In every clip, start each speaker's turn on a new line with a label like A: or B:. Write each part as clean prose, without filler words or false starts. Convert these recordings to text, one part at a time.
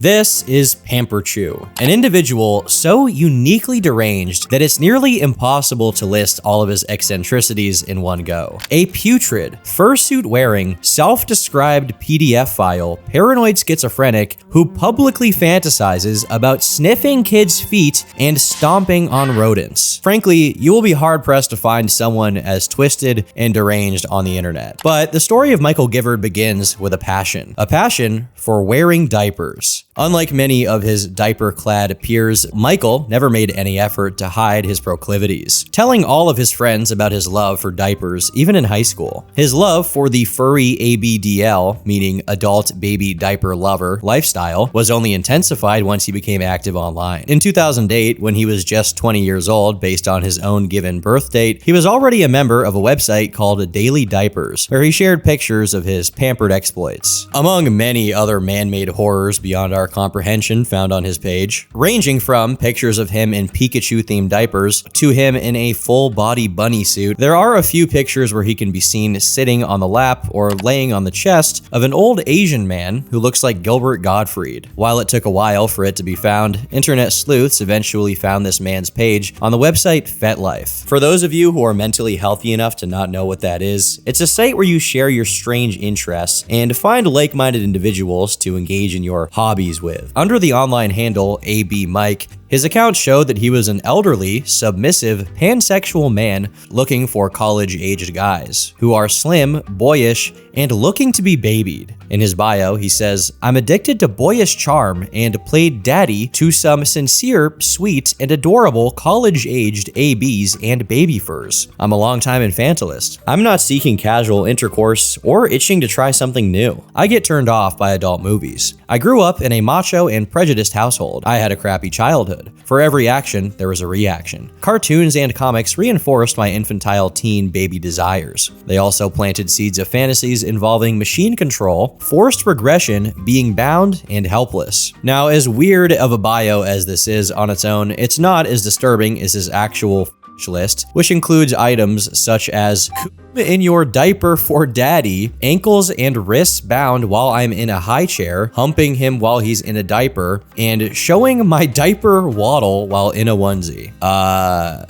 A: This is Pamperchu, an individual so uniquely deranged that it's nearly impossible to list all of his eccentricities in one go. A putrid, fursuit-wearing, self-described PDF file, paranoid schizophrenic who publicly fantasizes about sniffing kids' feet and stomping on rodents. Frankly, you will be hard-pressed to find someone as twisted and deranged on the internet. But the story of Michael Givard begins with a passion for wearing diapers. Unlike many of his diaper-clad peers, Michael never made any effort to hide his proclivities, telling all of his friends about his love for diapers even in high school. His love for the furry ABDL, meaning adult baby diaper lover, lifestyle was only intensified once he became active online. In 2008, when he was just 20 years old based on his own given birth date, he was already a member of a website called Daily Diapers, where he shared pictures of his pampered exploits, among many other man-made horrors beyond our comprehension found on his page, ranging from pictures of him in Pikachu-themed diapers to him in a full-body bunny suit. There are a few pictures where he can be seen sitting on the lap or laying on the chest of an old Asian man who looks like Gilbert Gottfried. While it took a while for it to be found, internet sleuths eventually found this man's page on the website FetLife. For those of you who are mentally healthy enough to not know what that is, it's a site where you share your strange interests and find like-minded individuals to engage in your hobbies with. Under the online handle AB Mike, his account showed that he was an elderly, submissive, pansexual man looking for college-aged guys who are slim, boyish, and looking to be babied. In his bio, he says, "I'm addicted to boyish charm and played daddy to some sincere, sweet, and adorable college-aged ABs and baby furs. I'm a longtime infantilist. I'm not seeking casual intercourse or itching to try something new. I get turned off by adult movies. I grew up in a macho and prejudiced household. I had a crappy childhood. For every action, there was a reaction. Cartoons and comics reinforced my infantile teen baby desires. They also planted seeds of fantasies involving machine control, forced regression, being bound, and helpless." Now, as weird of a bio as this is on its own, it's not as disturbing as his actual list, which includes items such as in your diaper for daddy, ankles and wrists bound while I'm in a high chair, humping him while he's in a diaper, and showing my diaper waddle while in a onesie.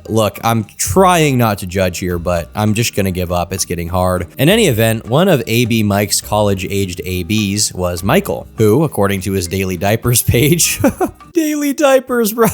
A: Look, I'm trying not to judge here, but I'm just gonna give up. It's getting hard. In any event, one of AB Mike's college-aged ABs was Michael, who, according to his Daily Diapers page, Daily Diapers, bro,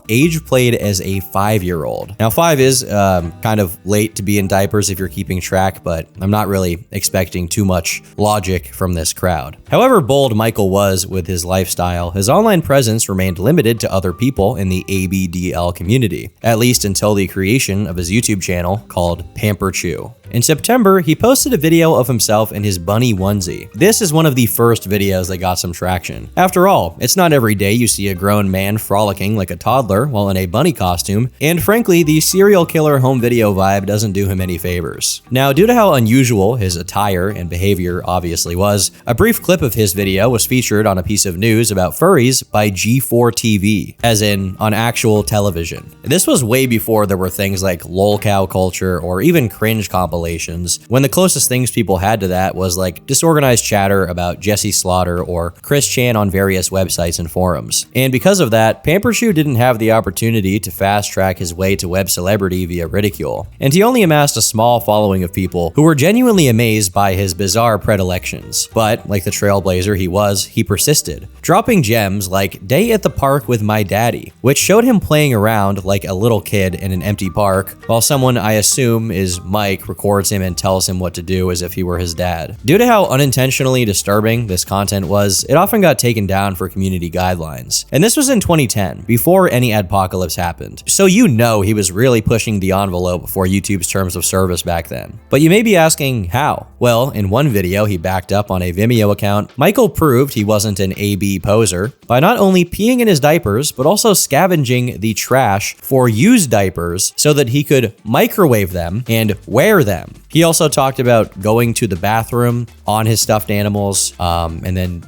A: age played as a 5-year-old. Now, 5 is kind of late to be in diapers if you're keeping track, but I'm not really expecting too much logic from this crowd. However bold Michael was with his lifestyle, his online presence remained limited to other people in the ABDL community, at least until the creation of his YouTube channel called Pamperchu. In September, he posted a video of himself in his bunny onesie. This is one of the first videos that got some traction. After all, it's not every day you see a grown man frolicking like a toddler while in a bunny costume, and frankly, the serial killer home video vibe doesn't do him any favors. Now, due to how unusual his attire and behavior obviously was, a brief clip of his video was featured on a piece of news about furries by G4 TV, as in on actual television. This was way before there were things like lolcow culture or even cringe compilations, when the closest things people had to that was like disorganized chatter about Jesse Slaughter or Chris Chan on various websites and forums. And because of that, Pamperchu didn't have the opportunity to fast-track his way to web celebrity via ridicule, and he only amassed a small following of people who were genuinely amazed by his bizarre predilections. But, like the trailblazer he was, he persisted, dropping gems like "Day at the Park with My Daddy," which showed him playing around like a little kid in an empty park, while someone I assume is Mike records him and tells him what to do as if he were his dad. Due to how unintentionally disturbing this content was, it often got taken down for community guidelines. And this was in 2010, before any adpocalypse happened. So you know he was really pushing the envelope for YouTube's terms of service back then. But you may be asking, how? Well, in one video he backed up on a Vimeo account, Michael proved he wasn't an AB poser by not only peeing in his diapers, but also scavenging the trash for used diapers so that he could microwave them and wear them. He also talked about going to the bathroom on his stuffed animals, and then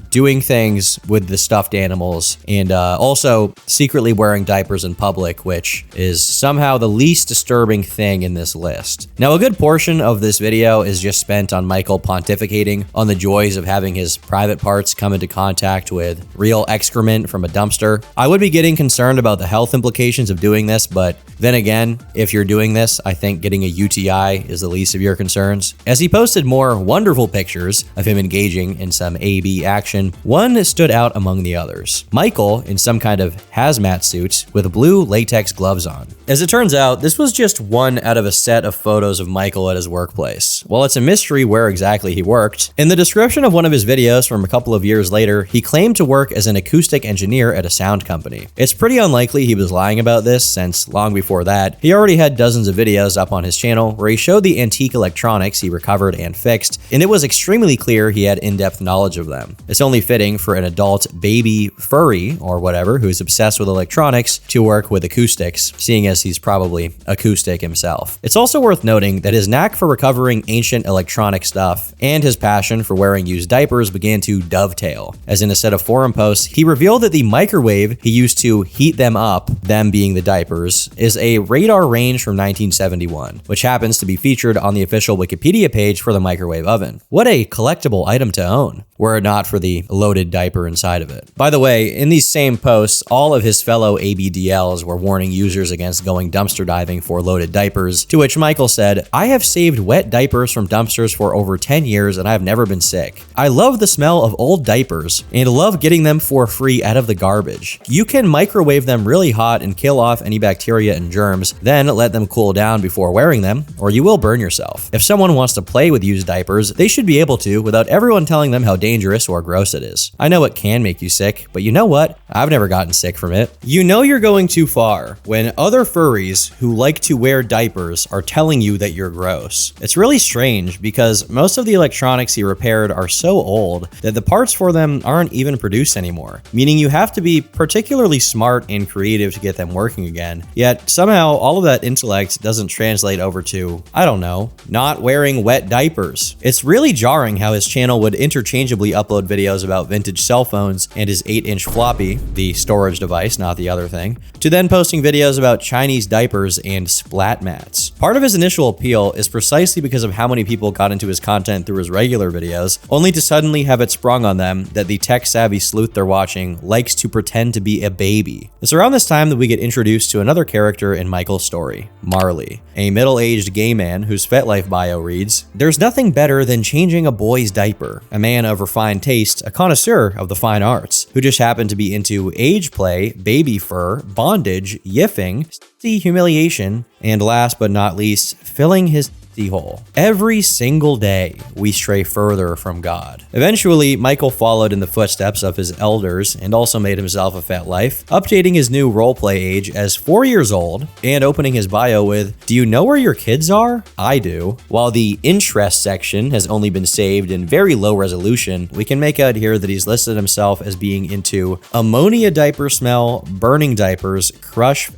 A: doing things with the stuffed animals, and also secretly wearing diapers in public, which is somehow the least disturbing thing in this list. Now, a good portion of this video is just spent on Michael pontificating on the joys of having his private parts come into contact with real excrement from a dumpster. I would be getting concerned about the health implications of doing this, but then again, if you're doing this, I think getting a UTI is the least of your concerns. As he posted more wonderful pictures of him engaging in some AB action, one stood out among the others. Michael in some kind of hazmat suit with blue latex gloves on. As it turns out, this was just one out of a set of photos of Michael at his workplace. While it's a mystery where exactly he worked, in the description of one of his videos from a couple of years later, he claimed to work as an acoustic engineer at a sound company. It's pretty unlikely he was lying about this, since long before that, he already had dozens of videos up on his channel where he showed the antique electronics he recovered and fixed, and it was extremely clear he had in-depth knowledge of them. It's only fitting for an adult baby furry, or whatever, who's obsessed with electronics to work with acoustics, seeing as he's probably acoustic himself. It's also worth noting that his knack for recovering ancient electronic stuff and his passion for wearing used diapers began to dovetail, as in a set of forum posts, he revealed that the microwave he used to heat them up, them being the diapers, is a radar range from 1971, which happens to be featured on the official Wikipedia page for the microwave oven. What a collectible item to own, were it not for the loaded diaper inside of it. By the way, in these same posts, all of his fellow ABDLs were warning users against going dumpster diving for loaded diapers, to which Michael said, "I have saved wet diapers from dumpsters for over 10 years and I've never been sick. I love the smell of old diapers and love getting them for free out of the garbage. You can microwave them really hot and kill off any bacteria and germs, then let them cool down before wearing them, or you will burn yourself. If someone wants to play with used diapers, they should be able to without everyone telling them how dangerous or gross it is. I know it can make you sick, but you know what? I've never gotten sick from it." You know you're going too far when other furries who like to wear diapers are telling you that you're gross. It's really strange because most of the electronics he repaired are so old that the parts for them aren't even produced anymore, meaning you have to be particularly smart and creative to get them working again. Yet somehow all of that intellect doesn't translate over to, I don't know, not wearing wet diapers. It's really jarring how his channel would interchangeably upload videos about vintage cell phones and his 8-inch floppy, the storage device, not the other thing, to then posting videos about Chinese diapers and splat mats. Part of his initial appeal is precisely because of how many people got into his content through his regular videos, only to suddenly have it sprung on them that the tech-savvy sleuth they're watching likes to pretend to be a baby. It's around this time that we get introduced to another character in Michael's story, Marley, a middle-aged gay man whose FetLife bio reads, "There's nothing better than changing a boy's diaper. A man of refined taste, a connoisseur of the fine arts, who just happened to be into age play, baby fur, bondage, yiffing, humiliation, and last but not least, filling his hole. Every single day, we stray further from God." Eventually, Michael followed in the footsteps of his elders and also made himself a FetLife, updating his new roleplay age as 4 years old and opening his bio with, "Do you know where your kids are? I do." While the interest section has only been saved in very low resolution, we can make out here that he's listed himself as being into ammonia diaper smell, burning diapers, crush,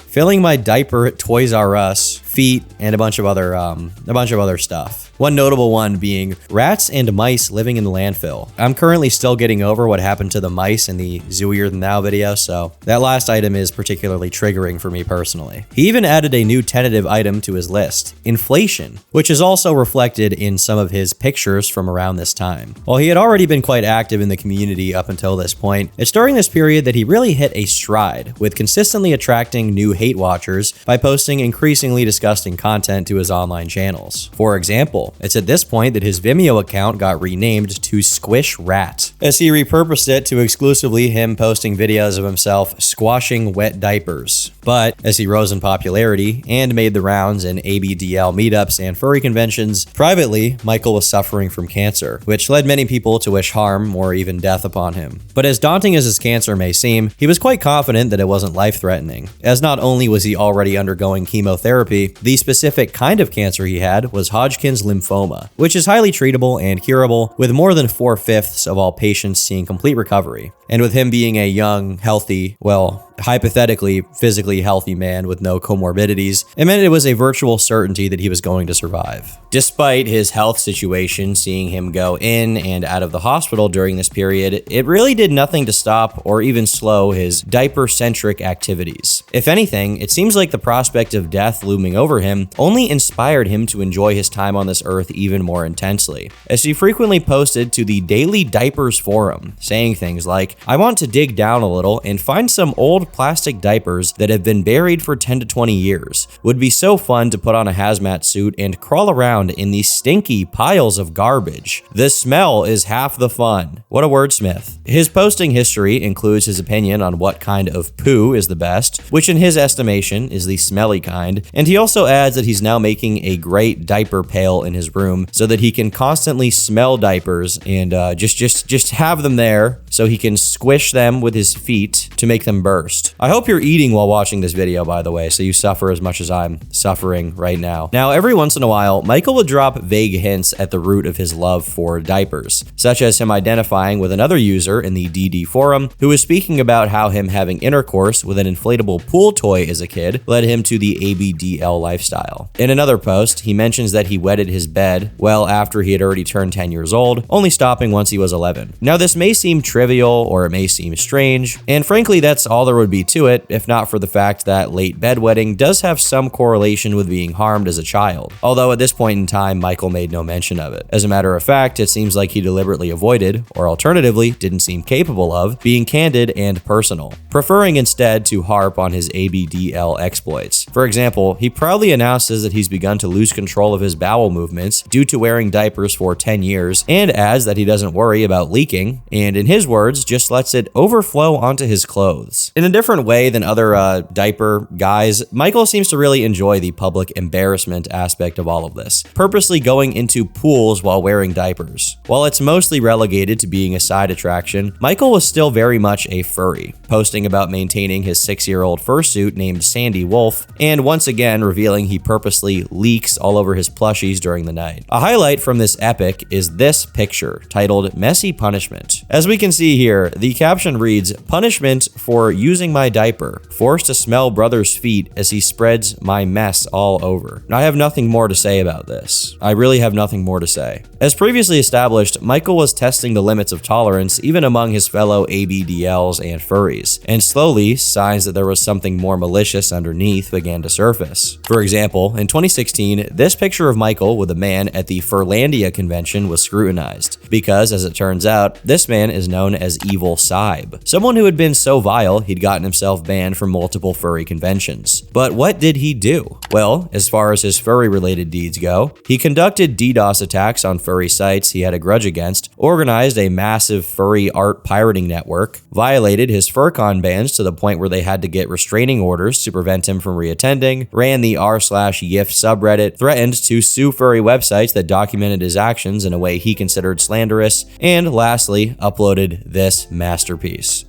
A: filling my diaper at Toys R Us, feet, and a bunch of other stuff. One notable one being rats and mice living in the landfill. I'm currently still getting over what happened to the mice in the Zooier Than Thou video, so that last item is particularly triggering for me personally. He even added a new tentative item to his list, inflation, which is also reflected in some of his pictures from around this time. While he had already been quite active in the community up until this point, it's during this period that he really hit a stride, with consistently attracting new hate watchers by posting increasingly disgusting content to his online channels. For example, it's at this point that his Vimeo account got renamed to Squish Rat, as he repurposed it to exclusively him posting videos of himself squashing wet diapers. But as he rose in popularity and made the rounds in ABDL meetups and furry conventions, privately, Michael was suffering from cancer, which led many people to wish harm or even death upon him. But as daunting as his cancer may seem, he was quite confident that it wasn't life-threatening, as not only was he already undergoing chemotherapy, the specific kind of cancer he had was Hodgkin's lymphoma, which is highly treatable and curable, with more than 4/5 of all patients seeing complete recovery. And with him being a young, healthy, well, hypothetically physically healthy man with no comorbidities, it meant it was a virtual certainty that he was going to survive. Despite his health situation seeing him go in and out of the hospital during this period, it really did nothing to stop or even slow his diaper-centric activities. If anything, it seems like the prospect of death looming over him only inspired him to enjoy his time on this earth even more intensely, as he frequently posted to the Daily Diapers forum, saying things like, "I want to dig down a little and find some old plastic diapers that have been buried for 10 to 20 years. Would be so fun to put on a hazmat suit and crawl around in these stinky piles of garbage. The smell is half the fun." What a wordsmith. His posting history includes his opinion on what kind of poo is the best, which in his estimation is the smelly kind, and he also adds that he's now making a great diaper pail in his room so that he can constantly smell diapers and just have them there so he can squish them with his feet to make them burst. I hope you're eating while watching this video, by the way, so you suffer as much as I'm suffering right now. Now, every once in a while, Michael would drop vague hints at the root of his love for diapers, such as him identifying with another user in the DD forum who was speaking about how him having intercourse with an inflatable pool toy as a kid led him to the ABDL lifestyle. In another post, he mentions that he wetted his bed well after he had already turned 10 years old, only stopping once he was 11. Now, this may seem trivial or it may seem strange, and frankly, that's all there would be to it, if not for the fact that late bedwetting does have some correlation with being harmed as a child. Although at this point in time, Michael made no mention of it. As a matter of fact, it seems like he deliberately avoided, or alternatively, didn't seem capable of, being candid and personal, preferring instead to harp on his ABDL exploits. For example, he proudly announces that he's begun to lose control of his bowel movements due to wearing diapers for 10 years, and adds that he doesn't worry about leaking, and in his words, just lets it overflow onto his clothes. In a different way than other diaper guys, Michael seems to really enjoy the public embarrassment aspect of all of this, purposely going into pools while wearing diapers. While it's mostly relegated to being a side attraction, Michael was still very much a furry, posting about maintaining his 6-year-old fursuit named Sandy Wolf, and once again revealing he purposely leaks all over his plushies during the night. A highlight from this epic is this picture, titled "Messy Punishment." As we can see here, the caption reads, "Punishment for using my diaper, forced to smell brother's feet as he spreads my mess all over." I have nothing more to say about this. I really have nothing more to say. As previously established, Michael was testing the limits of tolerance even among his fellow ABDLs and furries, and slowly, signs that there was something more malicious underneath began to surface. For example, in 2016, this picture of Michael with a man at the Furlandia convention was scrutinized, because as it turns out, this man is known as Evil Saib, someone who had been so vile he'd gotten himself banned from multiple furry conventions. But what did he do? Well, as far as his furry-related deeds go, he conducted DDoS attacks on furry sites he had a grudge against, organized a massive furry art pirating network, violated his FurCon bans to the point where they had to get restraining orders to prevent him from reattending, ran the r/YIF subreddit, threatened to sue furry websites that documented his actions in a way he considered slanderous, and lastly, uploaded this masterpiece.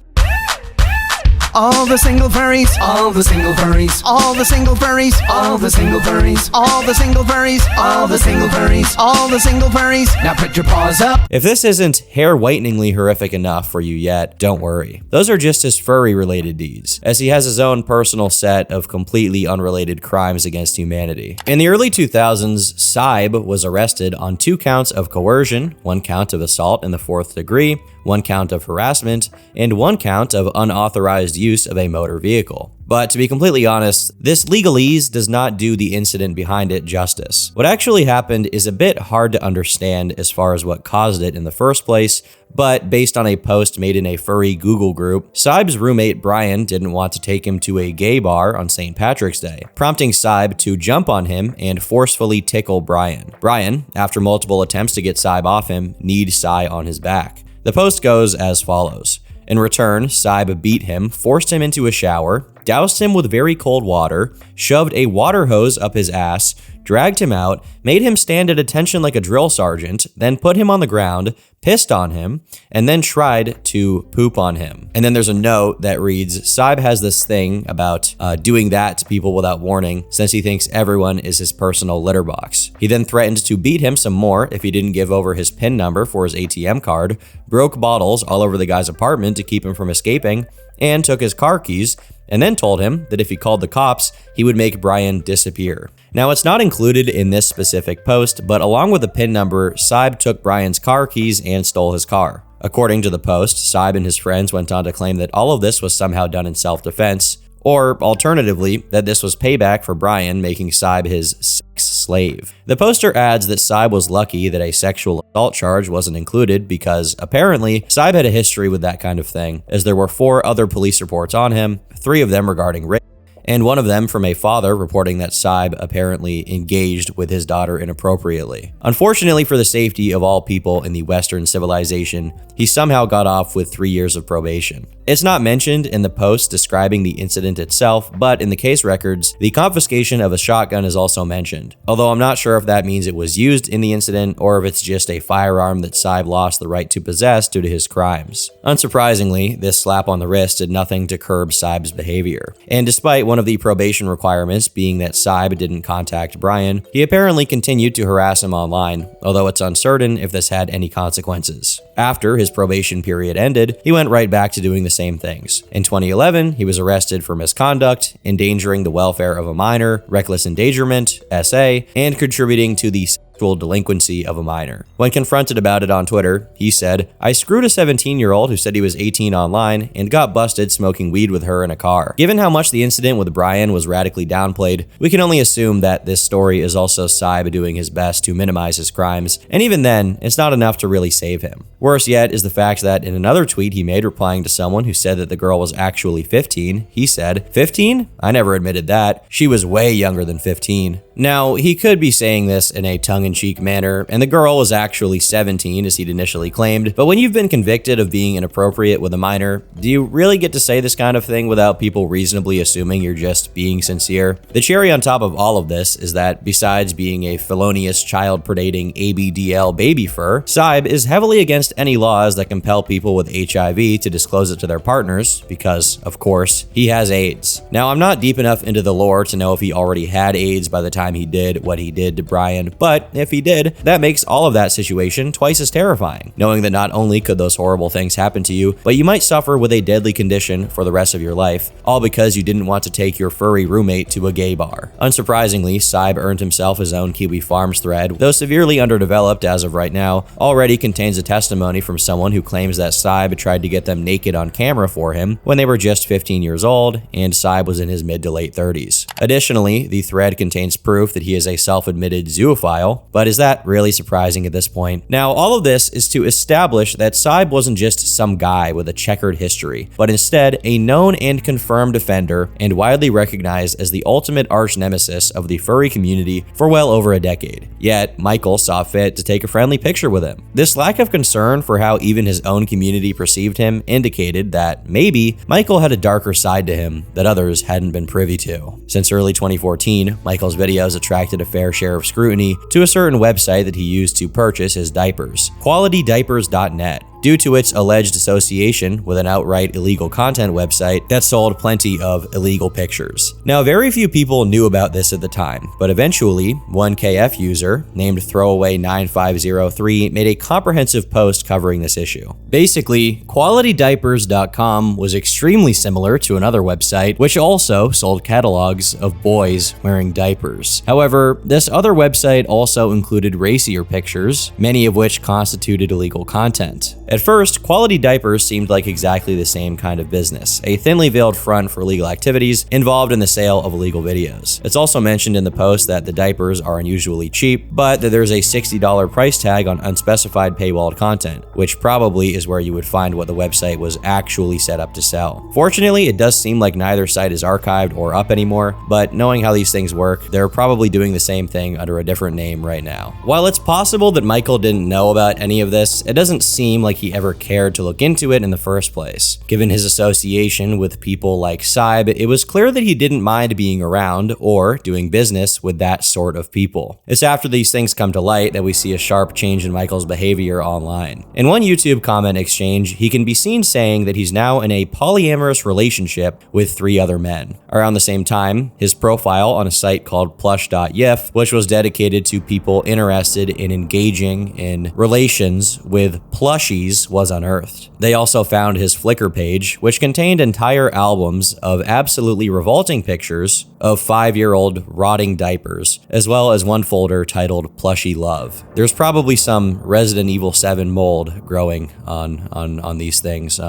B: All the single furries, all the single furries, all the single furries, all the single furries, all the single furries, all the single furries, all the single furries. Now put your paws up.
A: If this isn't hair-whiteningly horrific enough for you yet, don't worry. Those are just his furry-related deeds, as he has his own personal set of completely unrelated crimes against humanity. In the early 2000s, Saib was arrested on 2 counts of coercion, 1 count of assault in the 4th degree, 1 count of harassment, and 1 count of unauthorized use of a motor vehicle. But to be completely honest, this legalese does not do the incident behind it justice. What actually happened is a bit hard to understand as far as what caused it in the first place, but based on a post made in a furry Google group, Saib's roommate Brian didn't want to take him to a gay bar on St. Patrick's Day, prompting Saib to jump on him and forcefully tickle Brian. Brian, after multiple attempts to get Saib off him, kneed Sai on his back. The post goes as follows. In return, Saib beat him, forced him into a shower, doused him with very cold water, shoved a water hose up his ass, dragged him out, made him stand at attention like a drill sergeant, then put him on the ground, pissed on him, and then tried to poop on him. And then there's a note that reads, Saib has this thing about doing that to people without warning, since he thinks everyone is his personal litter box. He then threatened to beat him some more if he didn't give over his PIN number for his ATM card, broke bottles all over the guy's apartment to keep him from escaping, and took his car keys, and then told him that if he called the cops, he would make Brian disappear. Now, it's not included in this specific post, but along with the PIN number, Saib took Brian's car keys and stole his car. According to the post, Saib and his friends went on to claim that all of this was somehow done in self-defense, or alternatively, that this was payback for Brian making Saib his sex slave. The poster adds that Saib was lucky that a sexual assault charge wasn't included because apparently Saib had a history with that kind of thing, as there were 4 other police reports on him, 3 of them regarding rape, and one of them from a father reporting that Saib apparently engaged with his daughter inappropriately. Unfortunately for the safety of all people in the Western civilization, he somehow got off with 3 years of probation. It's not mentioned in the post describing the incident itself, but in the case records, the confiscation of a shotgun is also mentioned, although I'm not sure if that means it was used in the incident or if it's just a firearm that Saib lost the right to possess due to his crimes. Unsurprisingly, this slap on the wrist did nothing to curb Saib's behavior, and despite one of the probation requirements being that Saib didn't contact Brian, he apparently continued to harass him online, although it's uncertain if this had any consequences. After his probation period ended, he went right back to doing the same things. In 2011, he was arrested for misconduct, endangering the welfare of a minor, reckless endangerment, SA, and contributing to the sexual delinquency of a minor. When confronted about it on Twitter, he said, "I screwed a 17-year-old who said he was 18 online and got busted smoking weed with her in a car." Given how much the incident with Brian was radically downplayed, we can only assume that this story is also Saib doing his best to minimize his crimes, and even then, it's not enough to really save him. Worse yet is the fact that in another tweet he made replying to someone who said that the girl was actually 15, he said, "15? I never admitted that. She was way younger than 15. Now, he could be saying this in a tongue-in-cheek manner, and the girl was actually 17 as he'd initially claimed, but when you've been convicted of being inappropriate with a minor, do you really get to say this kind of thing without people reasonably assuming you're just being sincere? The cherry on top of all of this is that besides being a felonious child-predating ABDL baby fur, Saib is heavily against any laws that compel people with HIV to disclose it to their partners, because, of course, he has AIDS. Now, I'm not deep enough into the lore to know if he already had AIDS by the time he did what he did to Brian, but if he did, that makes all of that situation twice as terrifying, knowing that not only could those horrible things happen to you, but you might suffer with a deadly condition for the rest of your life, all because you didn't want to take your furry roommate to a gay bar. Unsurprisingly, Saib earned himself his own Kiwi Farms thread, though severely underdeveloped as of right now, already contains a testimony from someone who claims that Saib tried to get them naked on camera for him when they were just 15 years old, and Saib was in his mid to late 30s. Additionally, the thread contains proof that he is a self-admitted zoophile, but is that really surprising at this point? Now, all of this is to establish that Saib wasn't just some guy with a checkered history, but instead a known and confirmed offender and widely recognized as the ultimate arch nemesis of the furry community for well over a decade. Yet, Michael saw fit to take a friendly picture with him. This lack of concern for how even his own community perceived him indicated that maybe Michael had a darker side to him that others hadn't been privy to. Since early 2014, Michael's videos attracted a fair share of scrutiny to a certain website that he used to purchase his diapers, qualitydiapers.net. due to its alleged association with an outright illegal content website that sold plenty of illegal pictures. Now, very few people knew about this at the time, but eventually, one KF user named Throwaway9503 made a comprehensive post covering this issue. Basically, qualitydiapers.com was extremely similar to another website, which also sold catalogs of boys wearing diapers. However, this other website also included racier pictures, many of which constituted illegal content. At first, Quality Diapers seemed like exactly the same kind of business, a thinly veiled front for illegal activities involved in the sale of illegal videos. It's also mentioned in the post that the diapers are unusually cheap, but that there's a $60 price tag on unspecified paywalled content, which probably is where you would find what the website was actually set up to sell. Fortunately, it does seem like neither site is archived or up anymore, but knowing how these things work, they're probably doing the same thing under a different name right now. While it's possible that Michael didn't know about any of this, it doesn't seem like he ever cared to look into it in the first place. Given his association with people like Saib, it was clear that he didn't mind being around or doing business with that sort of people. It's after these things come to light that we see a sharp change in Michael's behavior online. In one YouTube comment exchange, he can be seen saying that he's now in a polyamorous relationship with 3 other men. Around the same time, his profile on a site called plush.yif, which was dedicated to people interested in engaging in relations with plushies bodies was unearthed. They also found his Flickr page, which contained entire albums of absolutely revolting pictures of 5-year-old rotting diapers, as well as one folder titled Plushy Love. There's probably some Resident Evil 7 mold growing on these things.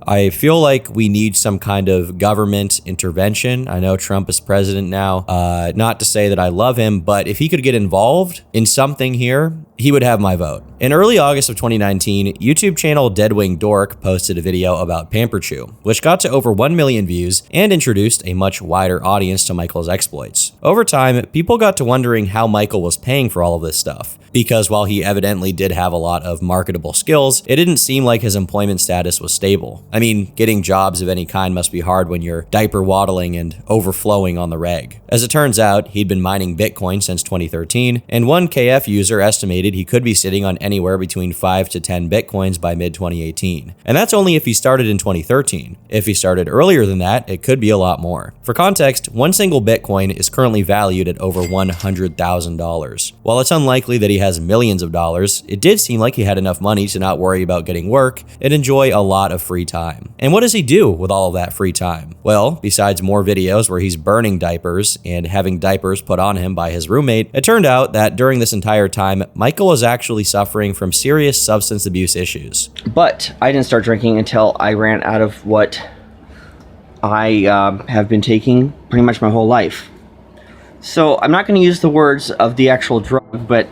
A: I feel like we need some kind of government intervention. I know Trump is president now. Not to say that I love him, but if he could get involved in something here, he would have my vote. In early August of 2019, YouTube channel Deadwing Dork posted a video about Pamperchu, which got to over 1 million views and introduced a much wider audience to Michael's exploits. Over time, people got to wondering how Michael was paying for all of this stuff, because while he evidently did have a lot of marketable skills, it didn't seem like his employment status was stable. I mean, getting jobs of any kind must be hard when you're diaper waddling and overflowing on the reg. As it turns out, he'd been mining Bitcoin since 2013, and one KF user estimated he could be sitting on anywhere between 5 to 10 Bitcoins by mid-2018. And that's only if he started in 2013. If he started earlier than that, it could be a lot more. For context, one single Bitcoin is currently valued at over $100,000. While it's unlikely that he has millions of dollars, it did seem like he had enough money to not worry about getting work and enjoy a lot of free time. And what does he do with all of that free time? Well, besides more videos where he's burning diapers and having diapers put on him by his roommate, it turned out that during this entire time, Michael was actually suffering from serious substance abuse issues.
C: But I didn't start drinking until I ran out of what I have been taking pretty much my whole life. So I'm not going to use the words of the actual drug, but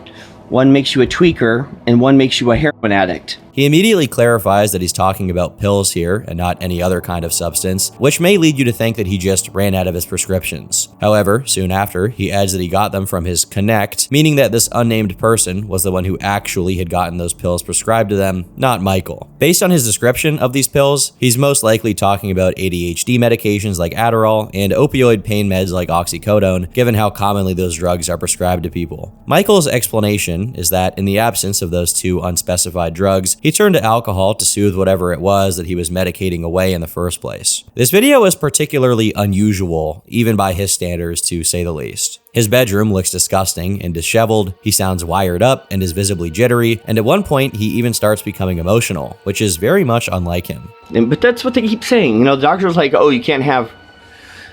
C: one makes you a tweaker and one makes you a heroin addict.
A: He immediately clarifies that he's talking about pills here and not any other kind of substance, which may lead you to think that he just ran out of his prescriptions. However, soon after, he adds that he got them from his connect, meaning that this unnamed person was the one who actually had gotten those pills prescribed to them, not Michael. Based on his description of these pills, he's most likely talking about ADHD medications like Adderall and opioid pain meds like oxycodone, given how commonly those drugs are prescribed to people. Michael's explanation is that in the absence of those two unspecified drugs, he turned to alcohol to soothe whatever it was that he was medicating away in the first place. This video is particularly unusual, even by his standards to say the least. His bedroom looks disgusting and disheveled, he sounds wired up and is visibly jittery, and at one point he even starts becoming emotional, which is very much unlike him.
C: But that's what they keep saying. You know, the doctor's like, oh, you can't have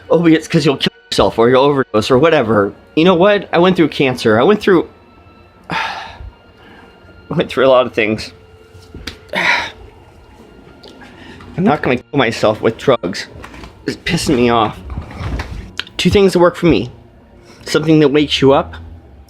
C: opiates because you'll kill yourself or you'll overdose or whatever. You know what? I went through cancer. I went through a lot of things. I'm not going to kill myself with drugs. It's pissing me off. Two things that work for me. Something that wakes you up,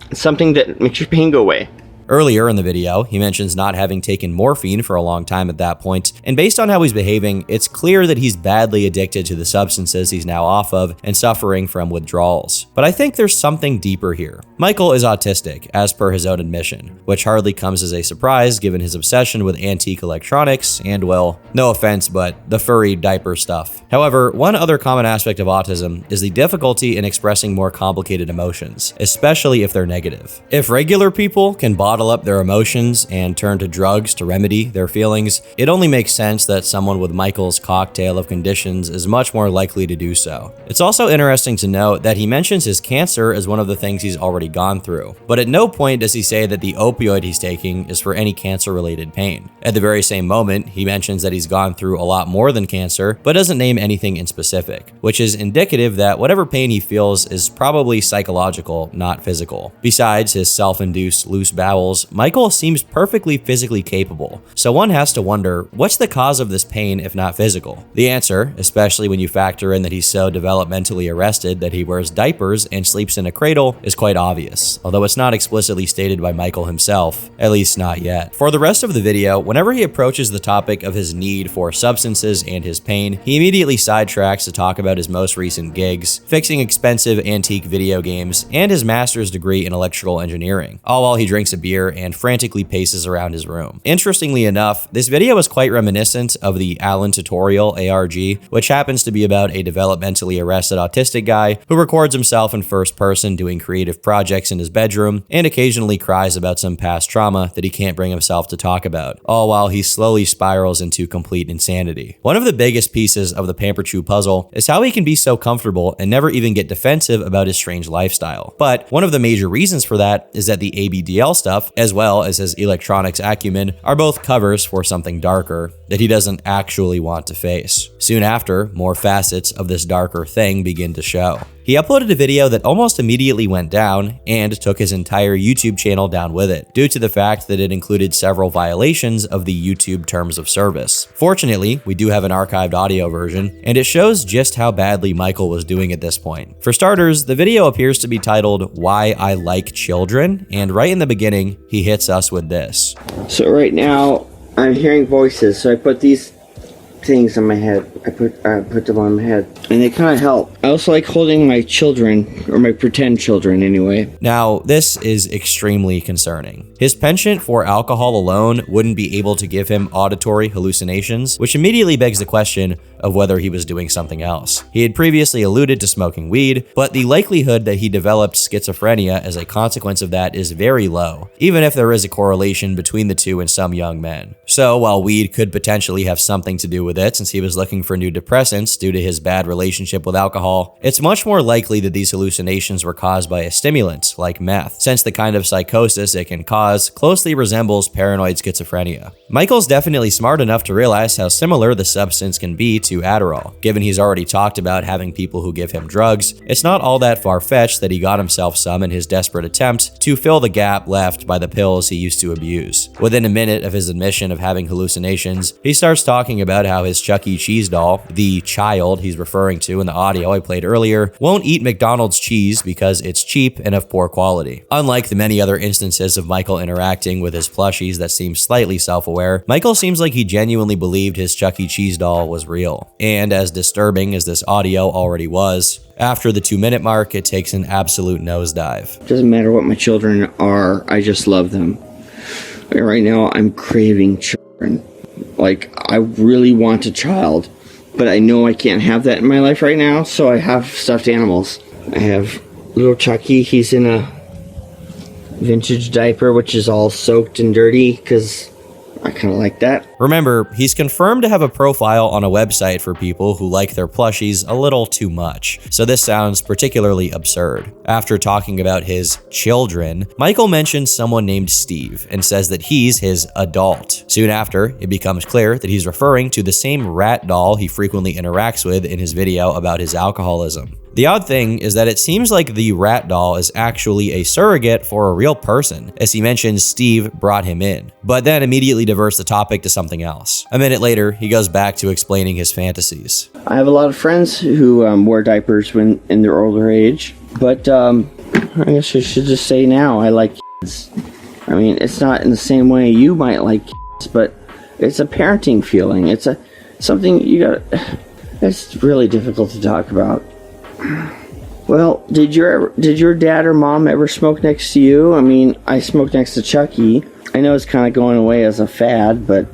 C: and something that makes your pain go away.
A: Earlier in the video, he mentions not having taken morphine for a long time at that point, and based on how he's behaving, it's clear that he's badly addicted to the substances he's now off of and suffering from withdrawals. But I think there's something deeper here. Michael is autistic, as per his own admission, which hardly comes as a surprise given his obsession with antique electronics and, well, no offense, but the furry diaper stuff. However, one other common aspect of autism is the difficulty in expressing more complicated emotions, especially if they're negative. If regular people can bottle up their emotions and turn to drugs to remedy their feelings, it only makes sense that someone with Michael's cocktail of conditions is much more likely to do so. It's also interesting to note that he mentions his cancer as one of the things he's already gone through, but at no point does he say that the opioid he's taking is for any cancer-related pain. At the very same moment, he mentions that he's gone through a lot more than cancer, but doesn't name anything in specific, which is indicative that whatever pain he feels is probably psychological, not physical. Besides his self-induced loose bowels, Michael seems perfectly physically capable, so one has to wonder, what's the cause of this pain if not physical? The answer, especially when you factor in that he's so developmentally arrested that he wears diapers and sleeps in a cradle, is quite obvious, although it's not explicitly stated by Michael himself, at least not yet. For the rest of the video, whenever he approaches the topic of his need for substances and his pain, he immediately sidetracks to talk about his most recent gigs, fixing expensive antique video games, and his master's degree in electrical engineering, all while he drinks a beer and frantically paces around his room. Interestingly enough, this video is quite reminiscent of the Alan tutorial ARG, which happens to be about a developmentally arrested autistic guy who records himself in first person doing creative projects in his bedroom and occasionally cries about some past trauma that he can't bring himself to talk about, all while he slowly spirals into complete insanity. One of the biggest pieces of the Pamperchu puzzle is how he can be so comfortable and never even get defensive about his strange lifestyle. But one of the major reasons for that is that the ABDL stuff stuff, as well as his electronics acumen, are both covers for something darker that he doesn't actually want to face. Soon after, more facets of this darker thing begin to show. He uploaded a video that almost immediately went down and took his entire YouTube channel down with it, due to the fact that it included several violations of the YouTube terms of service. Fortunately, we do have an archived audio version, and it shows just how badly Michael was doing at this point. For starters, the video appears to be titled "Why I Like Children," and right in the beginning, he hits us with this.
C: So right now, I'm hearing voices, so I put these things on my head. I put them on my head, and they kind of help. I also like holding my children, or my pretend children anyway.
A: Now, this is extremely concerning. His penchant for alcohol alone wouldn't be able to give him auditory hallucinations, which immediately begs the question of whether he was doing something else. He had previously alluded to smoking weed, but the likelihood that he developed schizophrenia as a consequence of that is very low, even if there is a correlation between the two in some young men. So while weed could potentially have something to do with it, since he was looking for new depressants due to his bad relationship with alcohol, it's much more likely that these hallucinations were caused by a stimulant like meth, since the kind of psychosis it can cause closely resembles paranoid schizophrenia. Michael's definitely smart enough to realize how similar the substance can be to Adderall. Given he's already talked about having people who give him drugs, it's not all that far-fetched that he got himself some in his desperate attempt to fill the gap left by the pills he used to abuse. Within a minute of his admission of having hallucinations, he starts talking about how his Chuck E. Cheese doll, the child he's referring to in the audio I played earlier, won't eat McDonald's cheese because it's cheap and of poor quality. Unlike the many other instances of Michael interacting with his plushies that seem slightly self-aware, Michael seems like he genuinely believed his Chuck E. Cheese doll was real. And as disturbing as this audio already was, after the 2-minute mark, it takes an absolute nosedive.
C: Doesn't matter what my children are, I just love them. Right now, I'm craving children. Like, I really want a child, but I know I can't have that in my life right now, so I have stuffed animals. I have little Chucky. He's in a vintage diaper, which is all soaked and dirty, because I kind of like that.
A: Remember, he's confirmed to have a profile on a website for people who like their plushies a little too much, so this sounds particularly absurd. After talking about his children, Michael mentions someone named Steve and says that he's his adult. Soon after, it becomes clear that he's referring to the same rat doll he frequently interacts with in his video about his alcoholism. The odd thing is that it seems like the rat doll is actually a surrogate for a real person, as he mentions Steve brought him in, but then immediately diverts the topic to something else. A minute later, he goes back to explaining his fantasies.
C: I have a lot of friends who wear diapers when in their older age, but I guess I should just say now I like kids. I mean, it's not in the same way you might like kids, but it's a parenting feeling. It's something you got. It's really difficult to talk about. Well, did your dad or mom ever smoke next to you? I mean, I smoked next to Chucky. I know it's kind of going away as a fad, but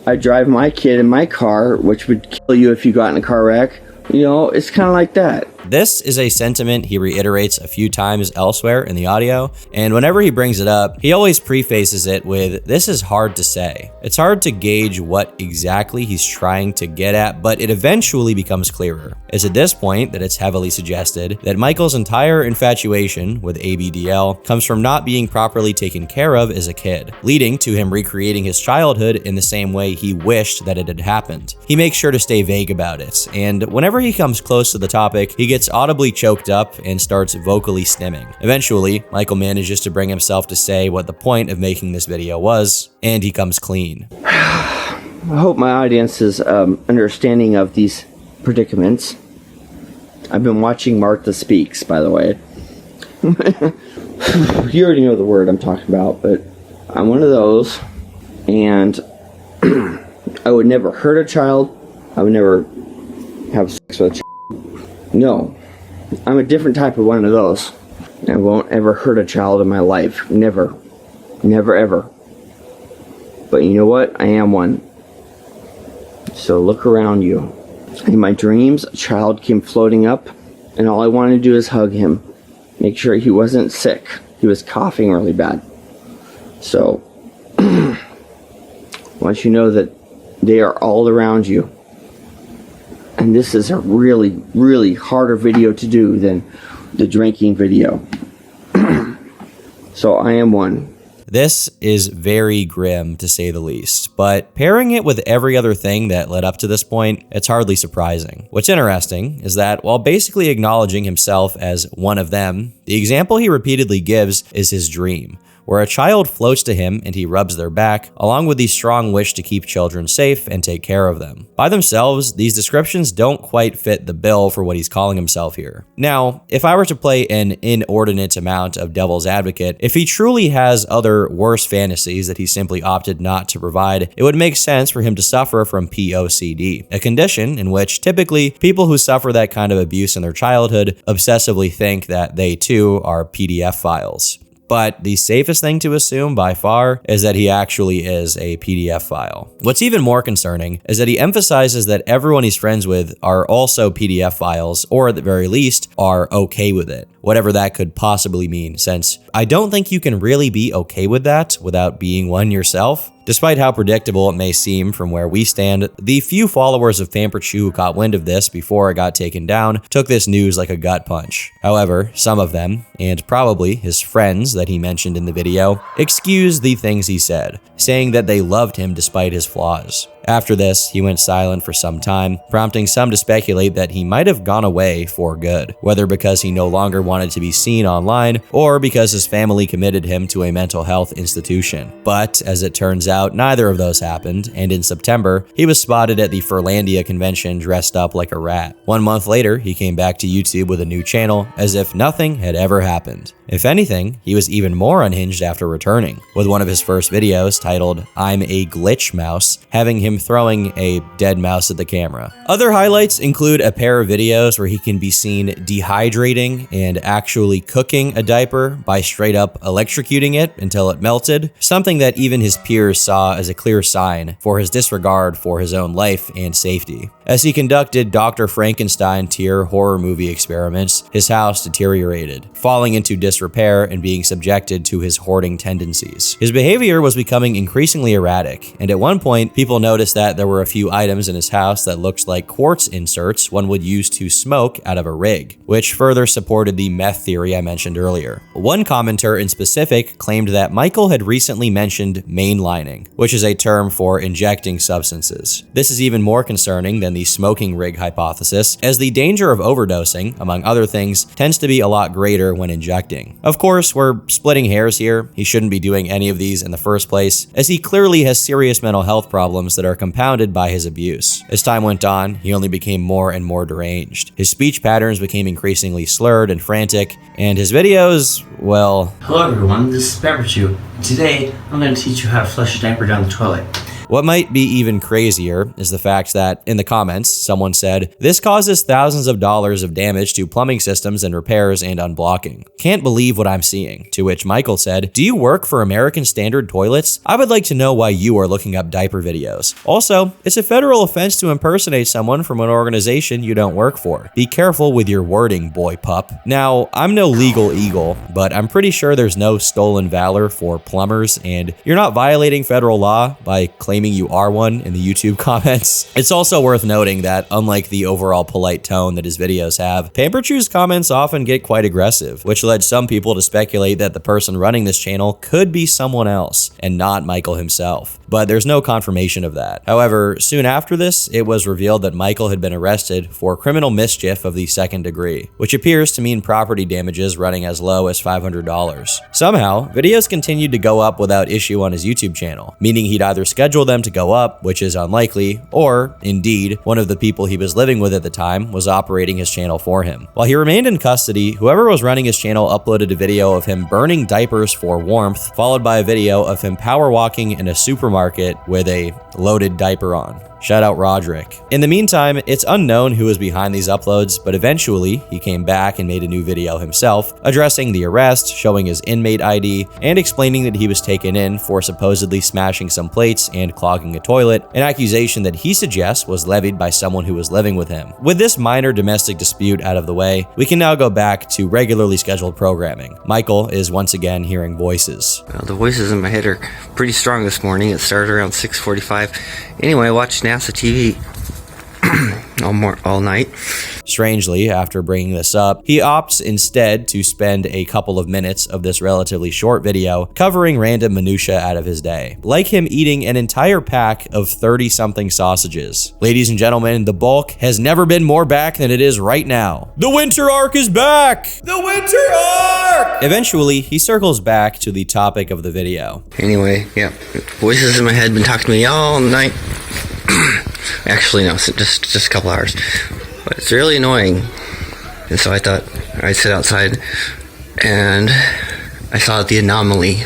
C: I drive my kid in my car, which would kill you if you got in a car wreck. You know, it's kind of like that.
A: This is a sentiment he reiterates a few times elsewhere in the audio, and whenever he brings it up, he always prefaces it with, "This is hard to say." It's hard to gauge what exactly he's trying to get at, but it eventually becomes clearer. It's at this point that it's heavily suggested that Michael's entire infatuation with ABDL comes from not being properly taken care of as a kid, leading to him recreating his childhood in the same way he wished that it had happened. He makes sure to stay vague about it, and whenever he comes close to the topic, he gets audibly choked up and starts vocally stimming. Eventually, Michael manages to bring himself to say what the point of making this video was, and he comes clean.
C: I hope my audience's understanding of these predicaments. I've been watching Martha Speaks, by the way. You already know the word I'm talking about, but I'm one of those, and I would never hurt a child. I would never have sex with a child. No, I'm a different type of one of those. I won't ever hurt a child in my life. Never. Never ever. But you know what? I am one. So look around you. In my dreams, a child came floating up, and all I wanted to do is hug him. Make sure he wasn't sick. He was coughing really bad. So, once you know that they are all around you, and this is a really, really harder video to do than the drinking video. So I am one.
A: This is very grim to say the least, but pairing it with every other thing that led up to this point, it's hardly surprising. What's interesting is that while basically acknowledging himself as one of them, the example he repeatedly gives is his dream, where a child floats to him and he rubs their back, along with the strong wish to keep children safe and take care of them. By themselves, these descriptions don't quite fit the bill for what he's calling himself here. Now, if I were to play an inordinate amount of devil's advocate, if he truly has other worse fantasies that he simply opted not to provide, it would make sense for him to suffer from POCD, a condition in which typically people who suffer that kind of abuse in their childhood obsessively think that they too are PDF files. But the safest thing to assume by far is that he actually is a PDF file. What's even more concerning is that he emphasizes that everyone he's friends with are also PDF files, or at the very least, are okay with it, whatever that could possibly mean, since I don't think you can really be okay with that without being one yourself. Despite how predictable it may seem from where we stand, the few followers of Pamperchu who caught wind of this before it got taken down took this news like a gut punch. However, some of them, and probably his friends that he mentioned in the video, excused the things he said, saying that they loved him despite his flaws. After this, he went silent for some time, prompting some to speculate that he might have gone away for good, whether because he no longer wanted to be seen online or because his family committed him to a mental health institution. But as it turns out, neither of those happened, and in September, he was spotted at the Furlandia convention dressed up like a rat. 1 month later, he came back to YouTube with a new channel, as if nothing had ever happened. If anything, he was even more unhinged after returning, with one of his first videos titled "I'm a Glitch Mouse," having him throwing a dead mouse at the camera. Other highlights include a pair of videos where he can be seen dehydrating and actually cooking a diaper by straight up electrocuting it until it melted, something that even his peers saw as a clear sign for his disregard for his own life and safety. As he conducted Dr. Frankenstein tier horror movie experiments, his house deteriorated, falling into disrepair and being subjected to his hoarding tendencies. His behavior was becoming increasingly erratic, and at one point, people noticed that there were a few items in his house that looked like quartz inserts one would use to smoke out of a rig, which further supported the meth theory I mentioned earlier. One commenter in specific claimed that Michael had recently mentioned mainlining, which is a term for injecting substances. This is even more concerning than the smoking rig hypothesis, as the danger of overdosing, among other things, tends to be a lot greater when injecting. Of course, we're splitting hairs here. He shouldn't be doing any of these in the first place, as he clearly has serious mental health problems that are compounded by his abuse. As time went on, he only became more and more deranged. His speech patterns became increasingly slurred and frantic, and his videos, well...
D: Hello everyone, this is Pamperchu. Today, I'm going to teach you how to flush a diaper down the toilet.
A: What might be even crazier is the fact that, in the comments, someone said, "This causes thousands of dollars of damage to plumbing systems and repairs and unblocking. Can't believe what I'm seeing." To which Michael said, "Do you work for American Standard Toilets? I would like to know why you are looking up diaper videos. Also, it's a federal offense to impersonate someone from an organization you don't work for. Be careful with your wording, boy pup." Now, I'm no legal eagle, but I'm pretty sure there's no stolen valor for plumbers, and you're not violating federal law by claiming you are one in the YouTube comments. It's also worth noting that, unlike the overall polite tone that his videos have, Pamperchu's comments often get quite aggressive, which led some people to speculate that the person running this channel could be someone else and not Michael himself. But there's no confirmation of that. However, soon after this, it was revealed that Michael had been arrested for criminal mischief of the second degree, which appears to mean property damages running as low as $500. Somehow, videos continued to go up without issue on his YouTube channel, meaning he'd either schedule them to go up, which is unlikely, or, indeed, one of the people he was living with at the time was operating his channel for him. While he remained in custody, whoever was running his channel uploaded a video of him burning diapers for warmth, followed by a video of him power walking in a supermarket with a loaded diaper on. Shout out Roderick. In the meantime, it's unknown who was behind these uploads, but eventually he came back and made a new video himself, addressing the arrest, showing his inmate ID, and explaining that he was taken in for supposedly smashing some plates and clogging a toilet, an accusation that he suggests was levied by someone who was living with him. With this minor domestic dispute out of the way, we can now go back to regularly scheduled programming. Michael is once again hearing voices.
E: Well, the voices in my head are pretty strong this morning. It started around 6:45. Anyway, I watched NASA TV all night.
A: Strangely, after bringing this up, he opts instead to spend a couple of minutes of this relatively short video covering random minutia out of his day, like him eating an entire pack of 30-something sausages. Ladies and gentlemen, the bulk has never been more back than it is right now. The winter arc is back! The winter arc! Eventually, he circles back to the topic of the video.
E: Anyway, yeah, voices in my head been talking to me all night. Actually, no, just a couple hours. But it's really annoying. And so I thought I'd sit outside, and I saw the anomaly.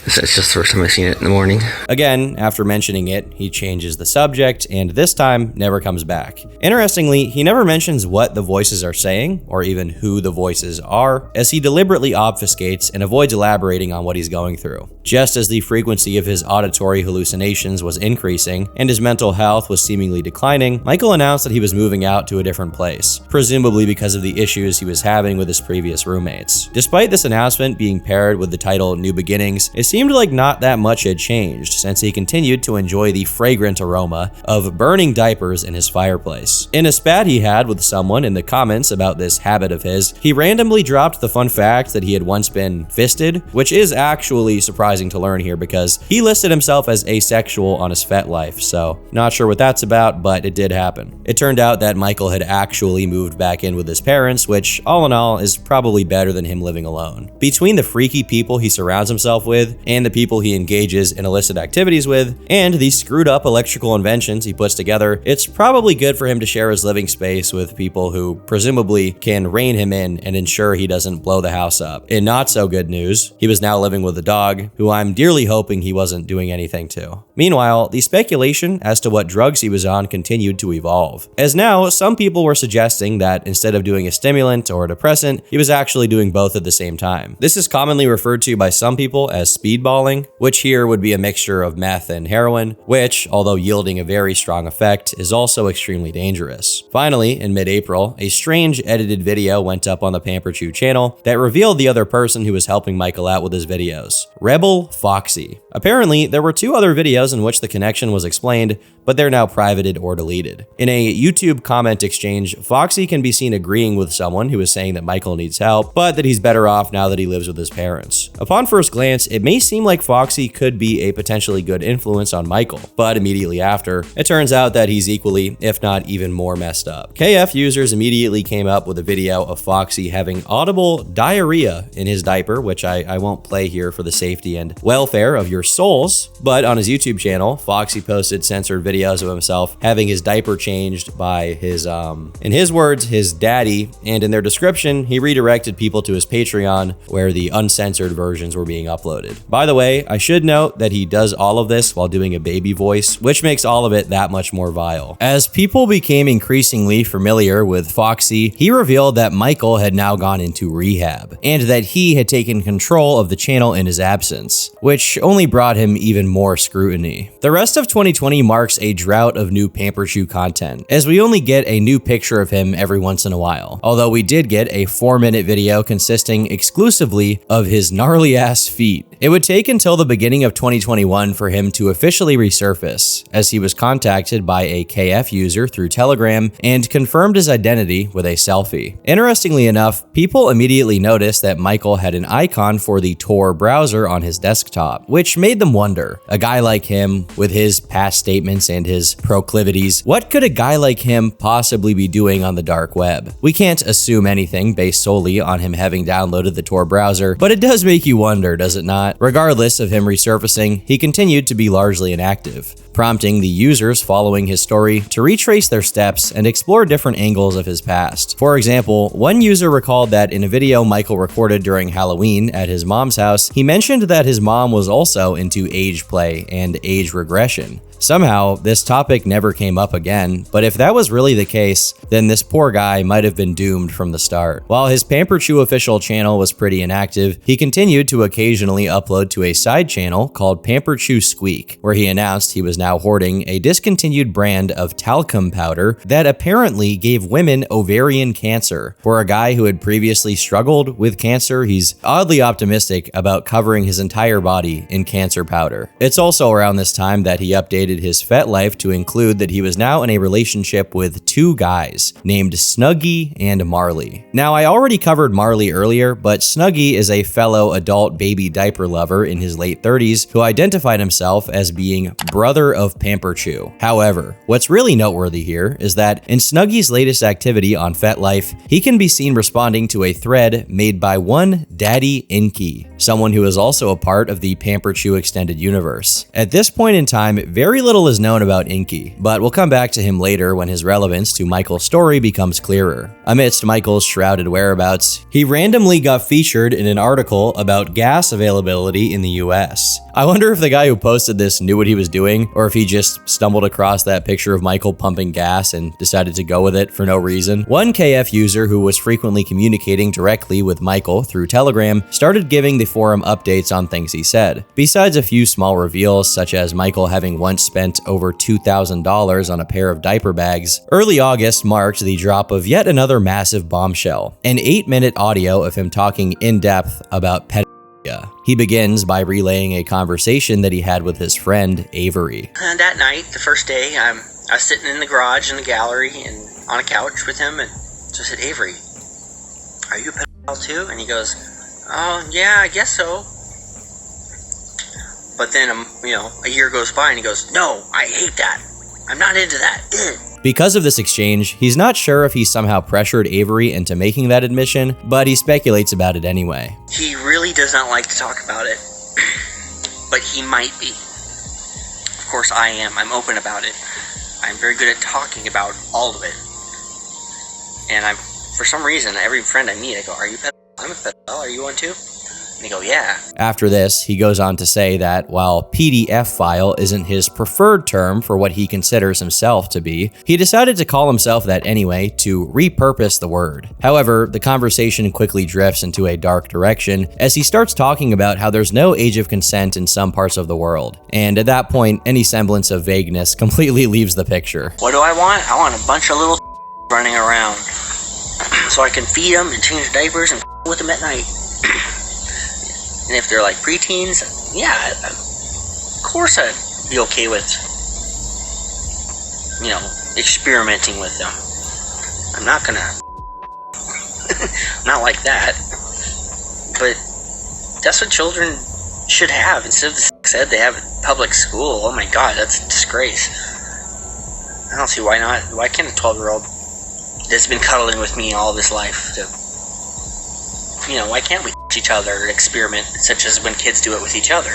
E: It's just the first time I've seen it in the morning.
A: Again, after mentioning it, he changes the subject and this time never comes back. Interestingly, he never mentions what the voices are saying or even who the voices are, as he deliberately obfuscates and avoids elaborating on what he's going through. Just as the frequency of his auditory hallucinations was increasing and his mental health was seemingly declining, Michael announced that he was moving out to a different place, presumably because of the issues he was having with his previous roommates. Despite this announcement being paired with the title New Beginnings, it seemed like not that much had changed, since he continued to enjoy the fragrant aroma of burning diapers in his fireplace. In a spat he had with someone in the comments about this habit of his, he randomly dropped the fun fact that he had once been fisted, which is actually surprising to learn here because he listed himself as asexual on his FetLife, so not sure what that's about, but it did happen. It turned out that Michael had actually moved back in with his parents, which all in all is probably better than him living alone. Between the freaky people he surrounds himself with, and the people he engages in illicit activities with, and the screwed up electrical inventions he puts together, it's probably good for him to share his living space with people who presumably can rein him in and ensure he doesn't blow the house up. In not so good news, he was now living with a dog, who I'm dearly hoping he wasn't doing anything to. Meanwhile, the speculation as to what drugs he was on continued to evolve, as now some people were suggesting that instead of doing a stimulant or a depressant, he was actually doing both at the same time. This is commonly referred to by some people as speedballing, which here would be a mixture of meth and heroin, which, although yielding a very strong effect, is also extremely dangerous. Finally, in mid-April, a strange edited video went up on the Pamperchu channel that revealed the other person who was helping Michael out with his videos, Rebel Foxxy. Apparently, there were 2 other videos in which the connection was explained, but they're now privated or deleted. In a YouTube comment exchange, Foxxy can be seen agreeing with someone who is saying that Michael needs help, but that he's better off now that he lives with his parents. Upon first glance, it may seem like Foxxy could be a potentially good influence on Michael, but immediately after, it turns out that he's equally, if not even more messed up. KF users immediately came up with a video of Foxxy having audible diarrhea in his diaper, which I won't play here for the safety and welfare of your souls, but on his YouTube channel, Foxxy posted censored videos of himself having his diaper changed by his, in his words, his daddy, and in their description, he redirected people to his Patreon, where the uncensored versions were being uploaded. By the way, I should note that he does all of this while doing a baby voice, which makes all of it that much more vile. As people became increasingly familiar with Foxxy, he revealed that Michael had now gone into rehab, and that he had taken control of the channel in his absence, which only brought him even more scrutiny. The rest of 2020 marks a drought of new Pamperchu content, as we only get a new picture of him every once in a while, although we did get a 4-minute video consisting exclusively of his gnarly ass feet. It would take until the beginning of 2021 for him to officially resurface, as he was contacted by a KF user through Telegram and confirmed his identity with a selfie. Interestingly enough, people immediately noticed that Michael had an icon for the Tor browser on his desktop, which made them wonder, a guy like him, with his past statements and his proclivities, what could a guy like him possibly be doing on the dark web? We can't assume anything based solely on him having downloaded the Tor browser, but it does make you wonder, does it not? Regardless of him resurfacing, he continued to be largely inactive, prompting the users following his story to retrace their steps and explore different angles of his past. For example, one user recalled that in a video Michael recorded during Halloween at his mom's house, he mentioned that his mom was also into age play and age regression. Somehow, this topic never came up again, but if that was really the case, then this poor guy might have been doomed from the start. While his Pamperchu official channel was pretty inactive, he continued to occasionally upload to a side channel called Pamperchu Squeak, where he announced he was now hoarding a discontinued brand of talcum powder that apparently gave women ovarian cancer. For a guy who had previously struggled with cancer, he's oddly optimistic about covering his entire body in cancer powder. It's also around this time that he updated updated his fet life to include that he was now in a relationship with 2 guys named Snuggy and Marley. Now, I already covered Marley earlier, but Snuggy is a fellow adult baby diaper lover in his late 30s who identified himself as being brother of Pamperchu. However, what's really noteworthy here is that in Snuggy's latest activity on FetLife, he can be seen responding to a thread made by one Daddy Inky, someone who is also a part of the Pamperchu extended universe. At this point in time, very little is known about Inky, but we'll come back to him later when his relevance to Michael's story becomes clearer. Amidst Michael's shrouded whereabouts, he randomly got featured in an article about gas availability in the US. I wonder if the guy who posted this knew what he was doing, or if he just stumbled across that picture of Michael pumping gas and decided to go with it for no reason. One KF user who was frequently communicating directly with Michael through Telegram started giving the forum updates on things he said. Besides a few small reveals, such as Michael having once spent over $2,000 on a pair of diaper bags, early August marked the drop of yet another massive bombshell, an 8-minute audio of him talking in depth about pedophilia. He begins by relaying a conversation that he had with his friend Avery.
F: And that night, the first day, I was sitting in the garage in the gallery and on a couch with him, and so I said, Avery, are you a pedophile too? And he goes, oh, yeah, I guess so. But then, a year goes by and he goes, no, I hate that. I'm not into that. Ugh.
A: Because of this exchange, he's not sure if he somehow pressured Avery into making that admission, but he speculates about it anyway.
F: He really does not like to talk about it, but he might be. Of course I am. I'm open about it. I'm very good at talking about all of it. And for some reason, every friend I meet, I go, are you a pedophile? I'm a pedophile. Are you one too? And they go, yeah.
A: After this, he goes on to say that while PDF file isn't his preferred term for what he considers himself to be, he decided to call himself that anyway to repurpose the word. However, the conversation quickly drifts into a dark direction as he starts talking about how there's no age of consent in some parts of the world. And at that point, any semblance of vagueness completely leaves the picture.
F: What do I want? I want a bunch of little running around so I can feed them and change diapers and with them at night. And if they're like preteens, yeah, of course I'd be okay with, experimenting with them. I'm not gonna, not like that. But that's what children should have. Instead of the sex ed they have at public school, oh my god, that's a disgrace. I don't see why not. Why can't a 12-year-old that's been cuddling with me all of his life why can't we each other experiment such as when kids do it with each other?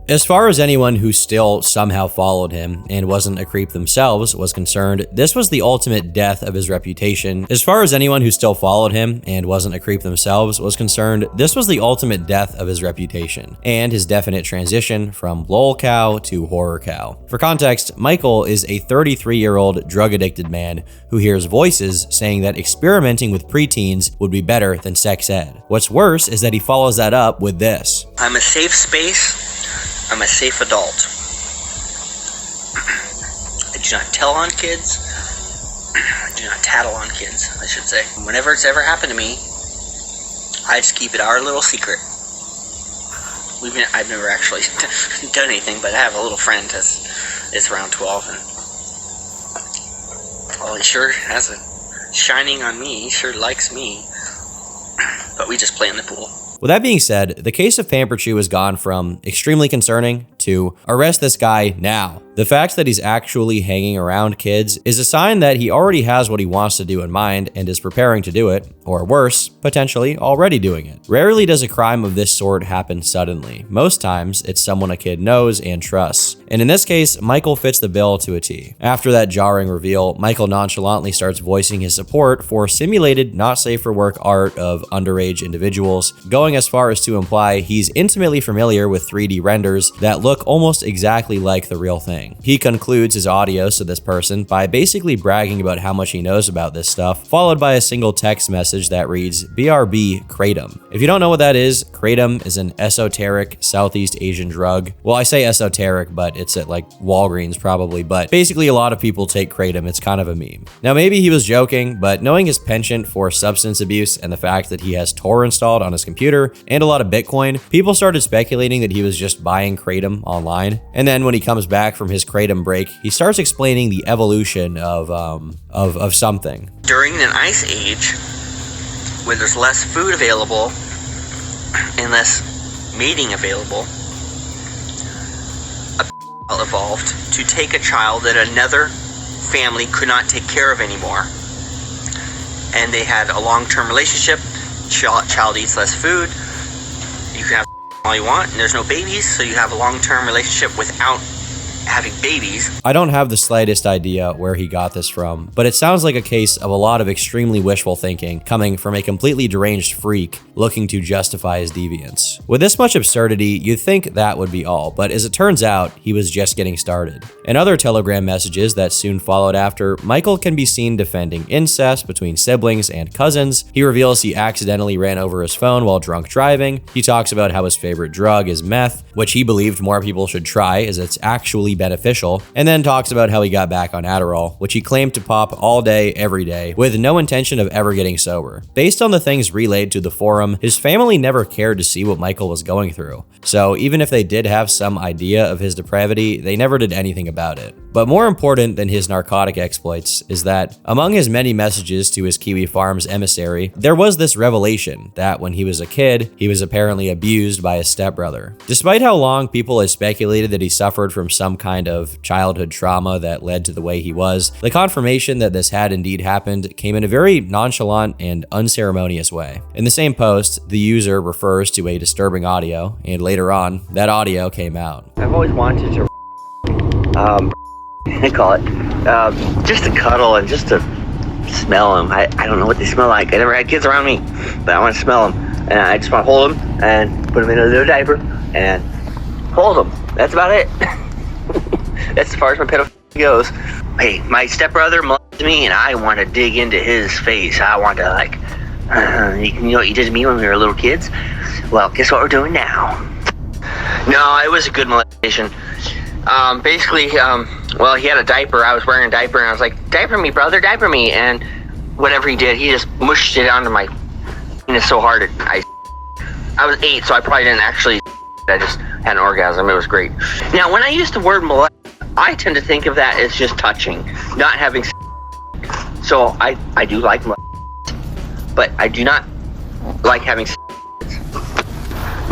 A: As far as anyone who still somehow followed him and wasn't a creep themselves was concerned, this was the ultimate death of his reputation. As far as anyone who still followed him and wasn't a creep themselves was concerned, this was the ultimate death of his reputation and his definite transition from lol cow to horror cow. For context, Michael is a 33-year-old drug-addicted man who hears voices saying that experimenting with preteens would be better than sex ed. What's worse is that he follows that up with this.
F: I'm a safe space. I'm a safe adult. I do not tell on kids. I do not tattle on kids, I should say. Whenever it's ever happened to me, I just keep it our little secret. I've never actually done anything, but I have a little friend that's around 12, and well, he sure has a shining on me. He sure likes me. But we just play in the pool.
A: With that being said, the case of Pamperchu has gone from extremely concerning to arrest this guy now. The fact that he's actually hanging around kids is a sign that he already has what he wants to do in mind and is preparing to do it, or worse, potentially already doing it. Rarely does a crime of this sort happen suddenly. Most times, it's someone a kid knows and trusts. And in this case, Michael fits the bill to a T. After that jarring reveal, Michael nonchalantly starts voicing his support for simulated, not safe for work art of underage individuals, going as far as to imply he's intimately familiar with 3D renders that look almost exactly like the real thing. He concludes his audios to this person by basically bragging about how much he knows about this stuff, followed by a single text message that reads, BRB Kratom. If you don't know what that is, Kratom is an esoteric Southeast Asian drug. Well, I say esoteric, but it's at like Walgreens probably, but basically a lot of people take Kratom. It's kind of a meme. Now, maybe he was joking, but knowing his penchant for substance abuse and the fact that he has Tor installed on his computer and a lot of Bitcoin, people started speculating that he was just buying Kratom him online. And then when he comes back from his kratom break, he starts explaining the evolution of something.
F: During an ice age, where there's less food available and less mating available, a evolved to take a child that another family could not take care of anymore. And they had a long-term relationship. Child eats less food. You can have all you want, and there's no babies, so you have a long-term relationship without having babies.
A: I don't have the slightest idea where he got this from, but it sounds like a case of a lot of extremely wishful thinking coming from a completely deranged freak looking to justify his deviance. With this much absurdity, you'd think that would be all, but as it turns out, he was just getting started. In other Telegram messages that soon followed after, Michael can be seen defending incest between siblings and cousins. He reveals he accidentally ran over his phone while drunk driving. He talks about how his favorite drug is meth, which he believed more people should try as it's actually beneficial, and then talks about how he got back on Adderall, which he claimed to pop all day, every day, with no intention of ever getting sober. Based on the things relayed to the forum, his family never cared to see what Michael was going through. So even if they did have some idea of his depravity, they never did anything about it. But more important than his narcotic exploits is that among his many messages to his Kiwi Farms emissary, there was this revelation that when he was a kid, he was apparently abused by his stepbrother. Despite how long people had speculated that he suffered from some kind of childhood trauma that led to the way he was, the confirmation that this had indeed happened came in a very nonchalant and unceremonious way. In the same post, the user refers to a disturbing audio, and later on, that audio came out.
C: I've always wanted to I call it just to cuddle and just to smell them. I don't know what they smell like. I never had kids around me, but I want to smell them, and I just want to hold them and put them in a little diaper and hold them. That's about it. That's as far as my pedophilia goes. Hey, my stepbrother molested me, and I want to dig into his face. I want to you know what you did to me when we were little kids? Well, guess what we're doing now? No, it was a good molestation. Basically, well, he had a diaper. I was wearing a diaper, and I was like, diaper me, brother, diaper me. And whatever he did, he just mushed it onto my penis so hard I was 8, so I probably didn't actually. I just had an orgasm. It was great. Now, when I use the word molest, I tend to think of that as just touching, not having. So I do like molest, but I do not like having.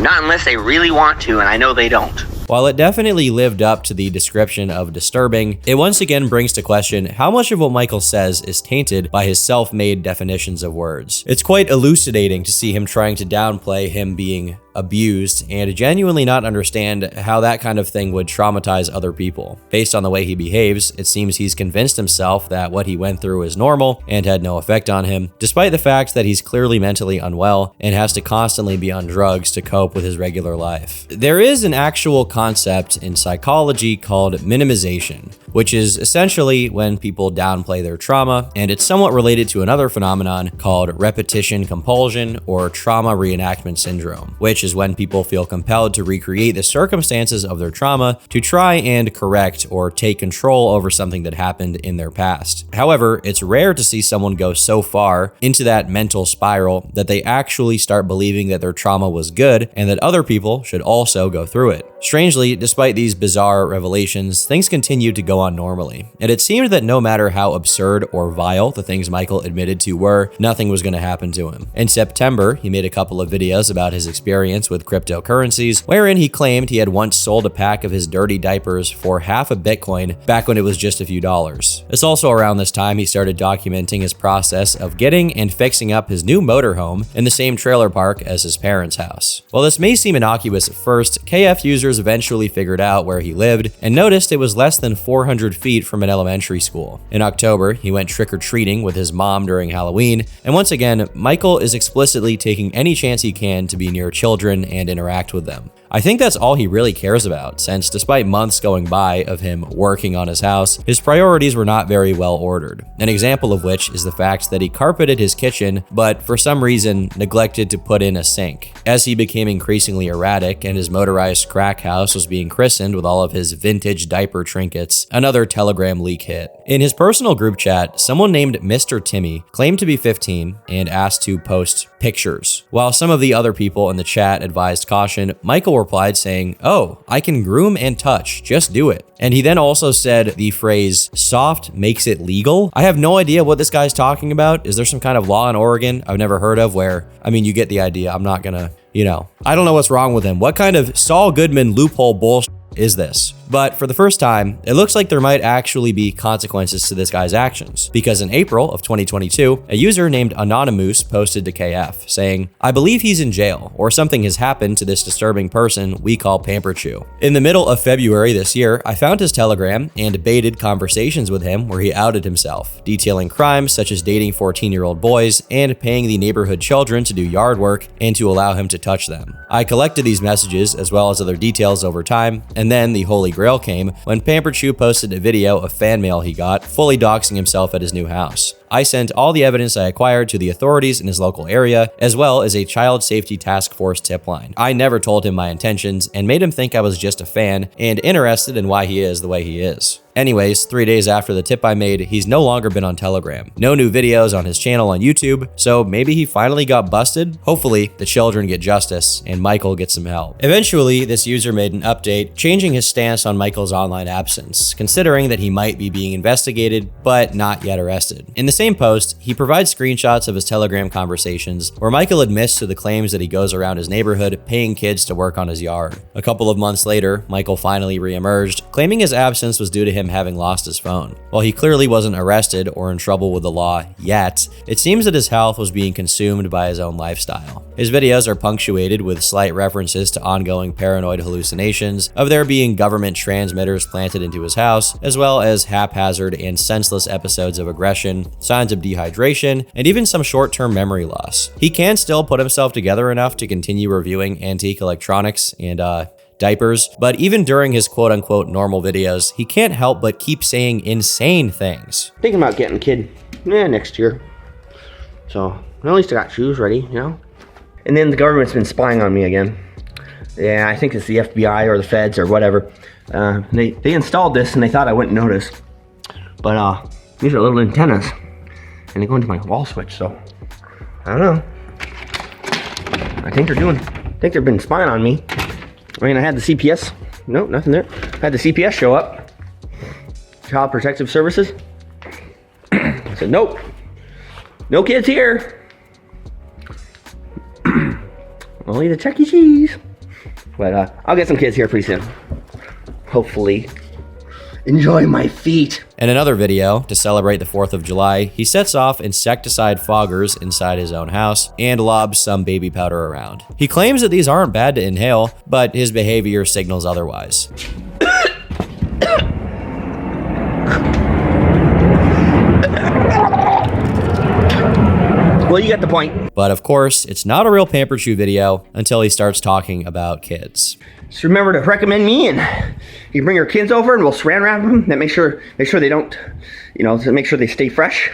C: Not unless they really want to, and I know they don't.
A: While it definitely lived up to the description of disturbing, it once again brings to question how much of what Michael says is tainted by his self-made definitions of words. It's quite elucidating to see him trying to downplay him being abused and genuinely not understand how that kind of thing would traumatize other people. Based on the way he behaves, it seems he's convinced himself that what he went through is normal and had no effect on him, despite the fact that he's clearly mentally unwell and has to constantly be on drugs to cope with his regular life. There is an actual concept in psychology called minimization, which is essentially when people downplay their trauma, and it's somewhat related to another phenomenon called repetition compulsion or trauma reenactment syndrome, which is when people feel compelled to recreate the circumstances of their trauma to try and correct or take control over something that happened in their past. However, it's rare to see someone go so far into that mental spiral that they actually start believing that their trauma was good and that other people should also go through it. Strangely, despite these bizarre revelations, things continued to go on normally, and it seemed that no matter how absurd or vile the things Michael admitted to were, nothing was going to happen to him. In September, he made a couple of videos about his experience with cryptocurrencies, wherein he claimed he had once sold a pack of his dirty diapers for half a Bitcoin back when it was just a few dollars. It's also around this time he started documenting his process of getting and fixing up his new motorhome in the same trailer park as his parents' house. While this may seem innocuous at first, KF users eventually figured out where he lived and noticed it was less than 400 feet from an elementary school. In October, he went trick-or-treating with his mom during Halloween, and once again, Michael is explicitly taking any chance he can to be near children and interact with them. I think that's all he really cares about, since despite months going by of him working on his house, his priorities were not very well ordered. An example of which is the fact that he carpeted his kitchen, but for some reason neglected to put in a sink. As he became increasingly erratic and his motorized crack house was being christened with all of his vintage diaper trinkets, another Telegram leak hit. In his personal group chat, someone named Mr. Timmy claimed to be 15 and asked to post pictures. While some of the other people in the chat advised caution, Michael replied saying, "Oh, I can groom and touch, just do it." And he then also said the phrase, "soft makes it legal." I have no idea what this guy's talking about. Is there some kind of law in Oregon I've never heard of where, I mean, you get the idea. I'm not gonna, I don't know what's wrong with him. What kind of Saul Goodman loophole bullshit is this? But for the first time, it looks like there might actually be consequences to this guy's actions, because in April of 2022, a user named Anonymous posted to KF saying, "I believe he's in jail, or something has happened to this disturbing person we call Pamperchu." In the middle of February this year, I found his Telegram and baited conversations with him where he outed himself, detailing crimes such as dating 14-year-old boys and paying the neighborhood children to do yard work and to allow him to touch them. I collected these messages as well as other details over time, and then the Holy Grail came when Pamperchu posted a video of fan mail he got, fully doxing himself at his new house. I sent all the evidence I acquired to the authorities in his local area, as well as a child safety task force tip line. I never told him my intentions and made him think I was just a fan and interested in why he is the way he is. Anyways, 3 days after the tip I made, he's no longer been on Telegram. No new videos on his channel on YouTube, so maybe he finally got busted? Hopefully, the children get justice and Michael gets some help. Eventually, this user made an update, changing his stance on Michael's online absence, considering that he might be being investigated, but not yet arrested. In the same post, he provides screenshots of his Telegram conversations where Michael admits to the claims that he goes around his neighborhood paying kids to work on his yard. A couple of months later, Michael finally re-emerged, claiming his absence was due to him having lost his phone. While he clearly wasn't arrested or in trouble with the law yet, it seems that his health was being consumed by his own lifestyle. His videos are punctuated with slight references to ongoing paranoid hallucinations of there being government transmitters planted into his house, as well as haphazard and senseless episodes of aggression, signs of dehydration, and even some short-term memory loss. He can still put himself together enough to continue reviewing antique electronics and diapers, but even during his quote-unquote normal videos, he can't help but keep saying insane things.
C: Thinking about getting a kid next year. So, at least I got shoes ready, And then the government's been spying on me again. Yeah, I think it's the FBI or the feds or whatever. They installed this and they thought I wouldn't notice. But these are little antennas. And they go into my wall switch, so I don't know. I think they've been spying on me. I mean, I had the CPS. Nope, nothing there. I had the CPS show up. Child Protective Services. I said, nope. No kids here. Only the Chuck E. Cheese. But I'll get some kids here pretty soon. Hopefully. Enjoy my feet.
A: In another video, to celebrate the 4th of July, he sets off insecticide foggers inside his own house and lobs some baby powder around. He claims that these aren't bad to inhale, but his behavior signals otherwise.
C: Well, you get the point.
A: But of course, it's not a real Pamperchu video until he starts talking about kids.
C: Just remember to recommend me, and you bring your kids over and we'll saran wrap them. That make sure they don't, to make sure they stay fresh.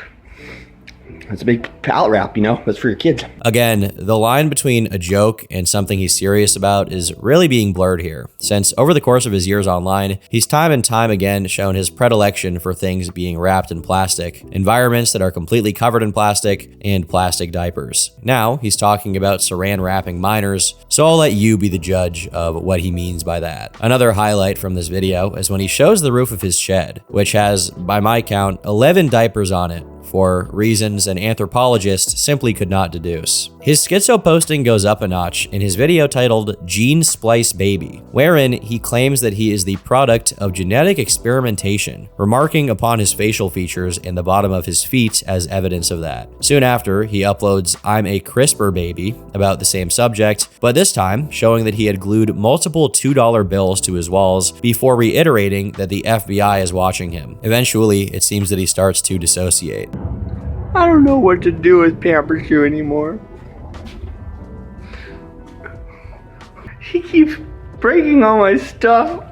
C: It's a big pallet wrap, that's for your kids.
A: Again, the line between a joke and something he's serious about is really being blurred here, since over the course of his years online, he's time and time again shown his predilection for things being wrapped in plastic, environments that are completely covered in plastic, and plastic diapers. Now, he's talking about saran wrapping minors, so I'll let you be the judge of what he means by that. Another highlight from this video is when he shows the roof of his shed, which has, by my count, 11 diapers on it, for reasons an anthropologist simply could not deduce. His schizo posting goes up a notch in his video titled Gene Splice Baby, wherein he claims that he is the product of genetic experimentation, remarking upon his facial features and the bottom of his feet as evidence of that. Soon after, he uploads I'm a CRISPR baby about the same subject, but this time showing that he had glued multiple $2 bills to his walls before reiterating that the FBI is watching him. Eventually, it seems that he starts to dissociate.
C: I don't know what to do with Pamperchu anymore. He keeps breaking all my stuff.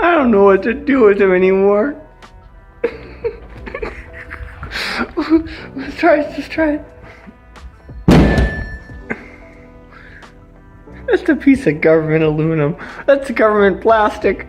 C: I don't know what to do with him anymore. Let's try it. That's a piece of government aluminum. That's government plastic.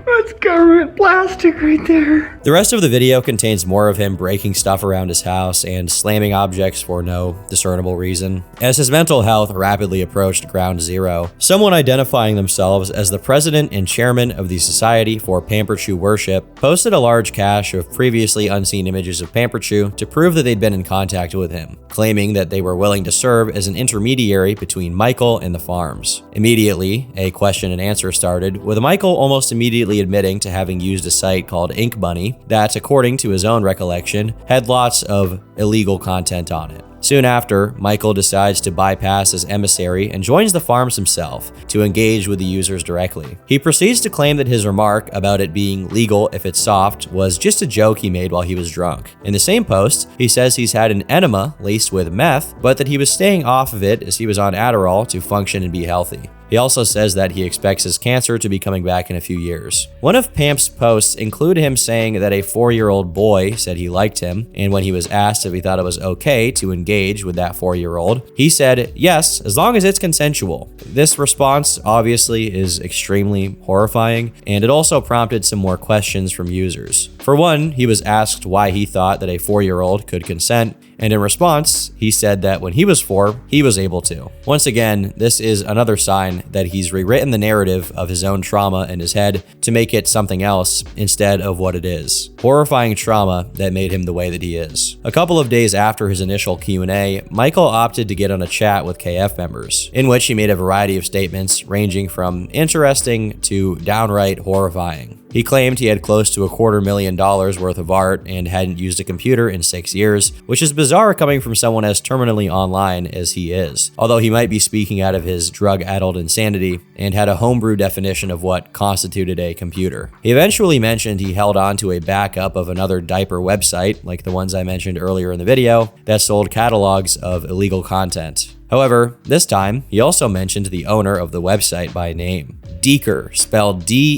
C: That's government plastic right there.
A: The rest of the video contains more of him breaking stuff around his house and slamming objects for no discernible reason. As his mental health rapidly approached ground zero, someone identifying themselves as the president and chairman of the Society for Pamperchu Worship posted a large cache of previously unseen images of Pamperchu to prove that they'd been in contact with him, claiming that they were willing to serve as an intermediary between Michael and the farms. Immediately, a question and answer started, with Michael almost immediately admitting to having used a site called Ink Bunny that, according to his own recollection, had lots of illegal content on it. Soon after, Michael decides to bypass his emissary and joins the farms himself to engage with the users directly. He proceeds to claim that his remark about it being legal if it's soft was just a joke he made while he was drunk. In the same post, he says he's had an enema laced with meth, but that he was staying off of it as he was on Adderall to function and be healthy. He also says that he expects his cancer to be coming back in a few years. One of Pamp's posts include him saying that a 4-year-old boy said he liked him, and when he was asked if he thought it was okay to engage with that 4-year-old, he said, yes, as long as it's consensual. This response obviously is extremely horrifying, and it also prompted some more questions from users. For one, he was asked why he thought that a 4-year-old could consent, and in response, he said that when he was 4, he was able to. Once again, this is another sign that he's rewritten the narrative of his own trauma in his head to make it something else instead of what it is. Horrifying trauma that made him the way that he is. A couple of days after his initial Q&A, Michael opted to get on a chat with KF members, in which he made a variety of statements ranging from interesting to downright horrifying. He claimed he had close to $250,000 worth of art and hadn't used a computer in 6 years, which is bizarre coming from someone as terminally online as he is, although he might be speaking out of his drug-addled insanity and had a homebrew definition of what constituted a computer. He eventually mentioned he held on to a backup of another diaper website, like the ones I mentioned earlier in the video, that sold catalogs of illegal content. However, this time, he also mentioned the owner of the website by name. Deeker, spelled D-E-E-K-E-R.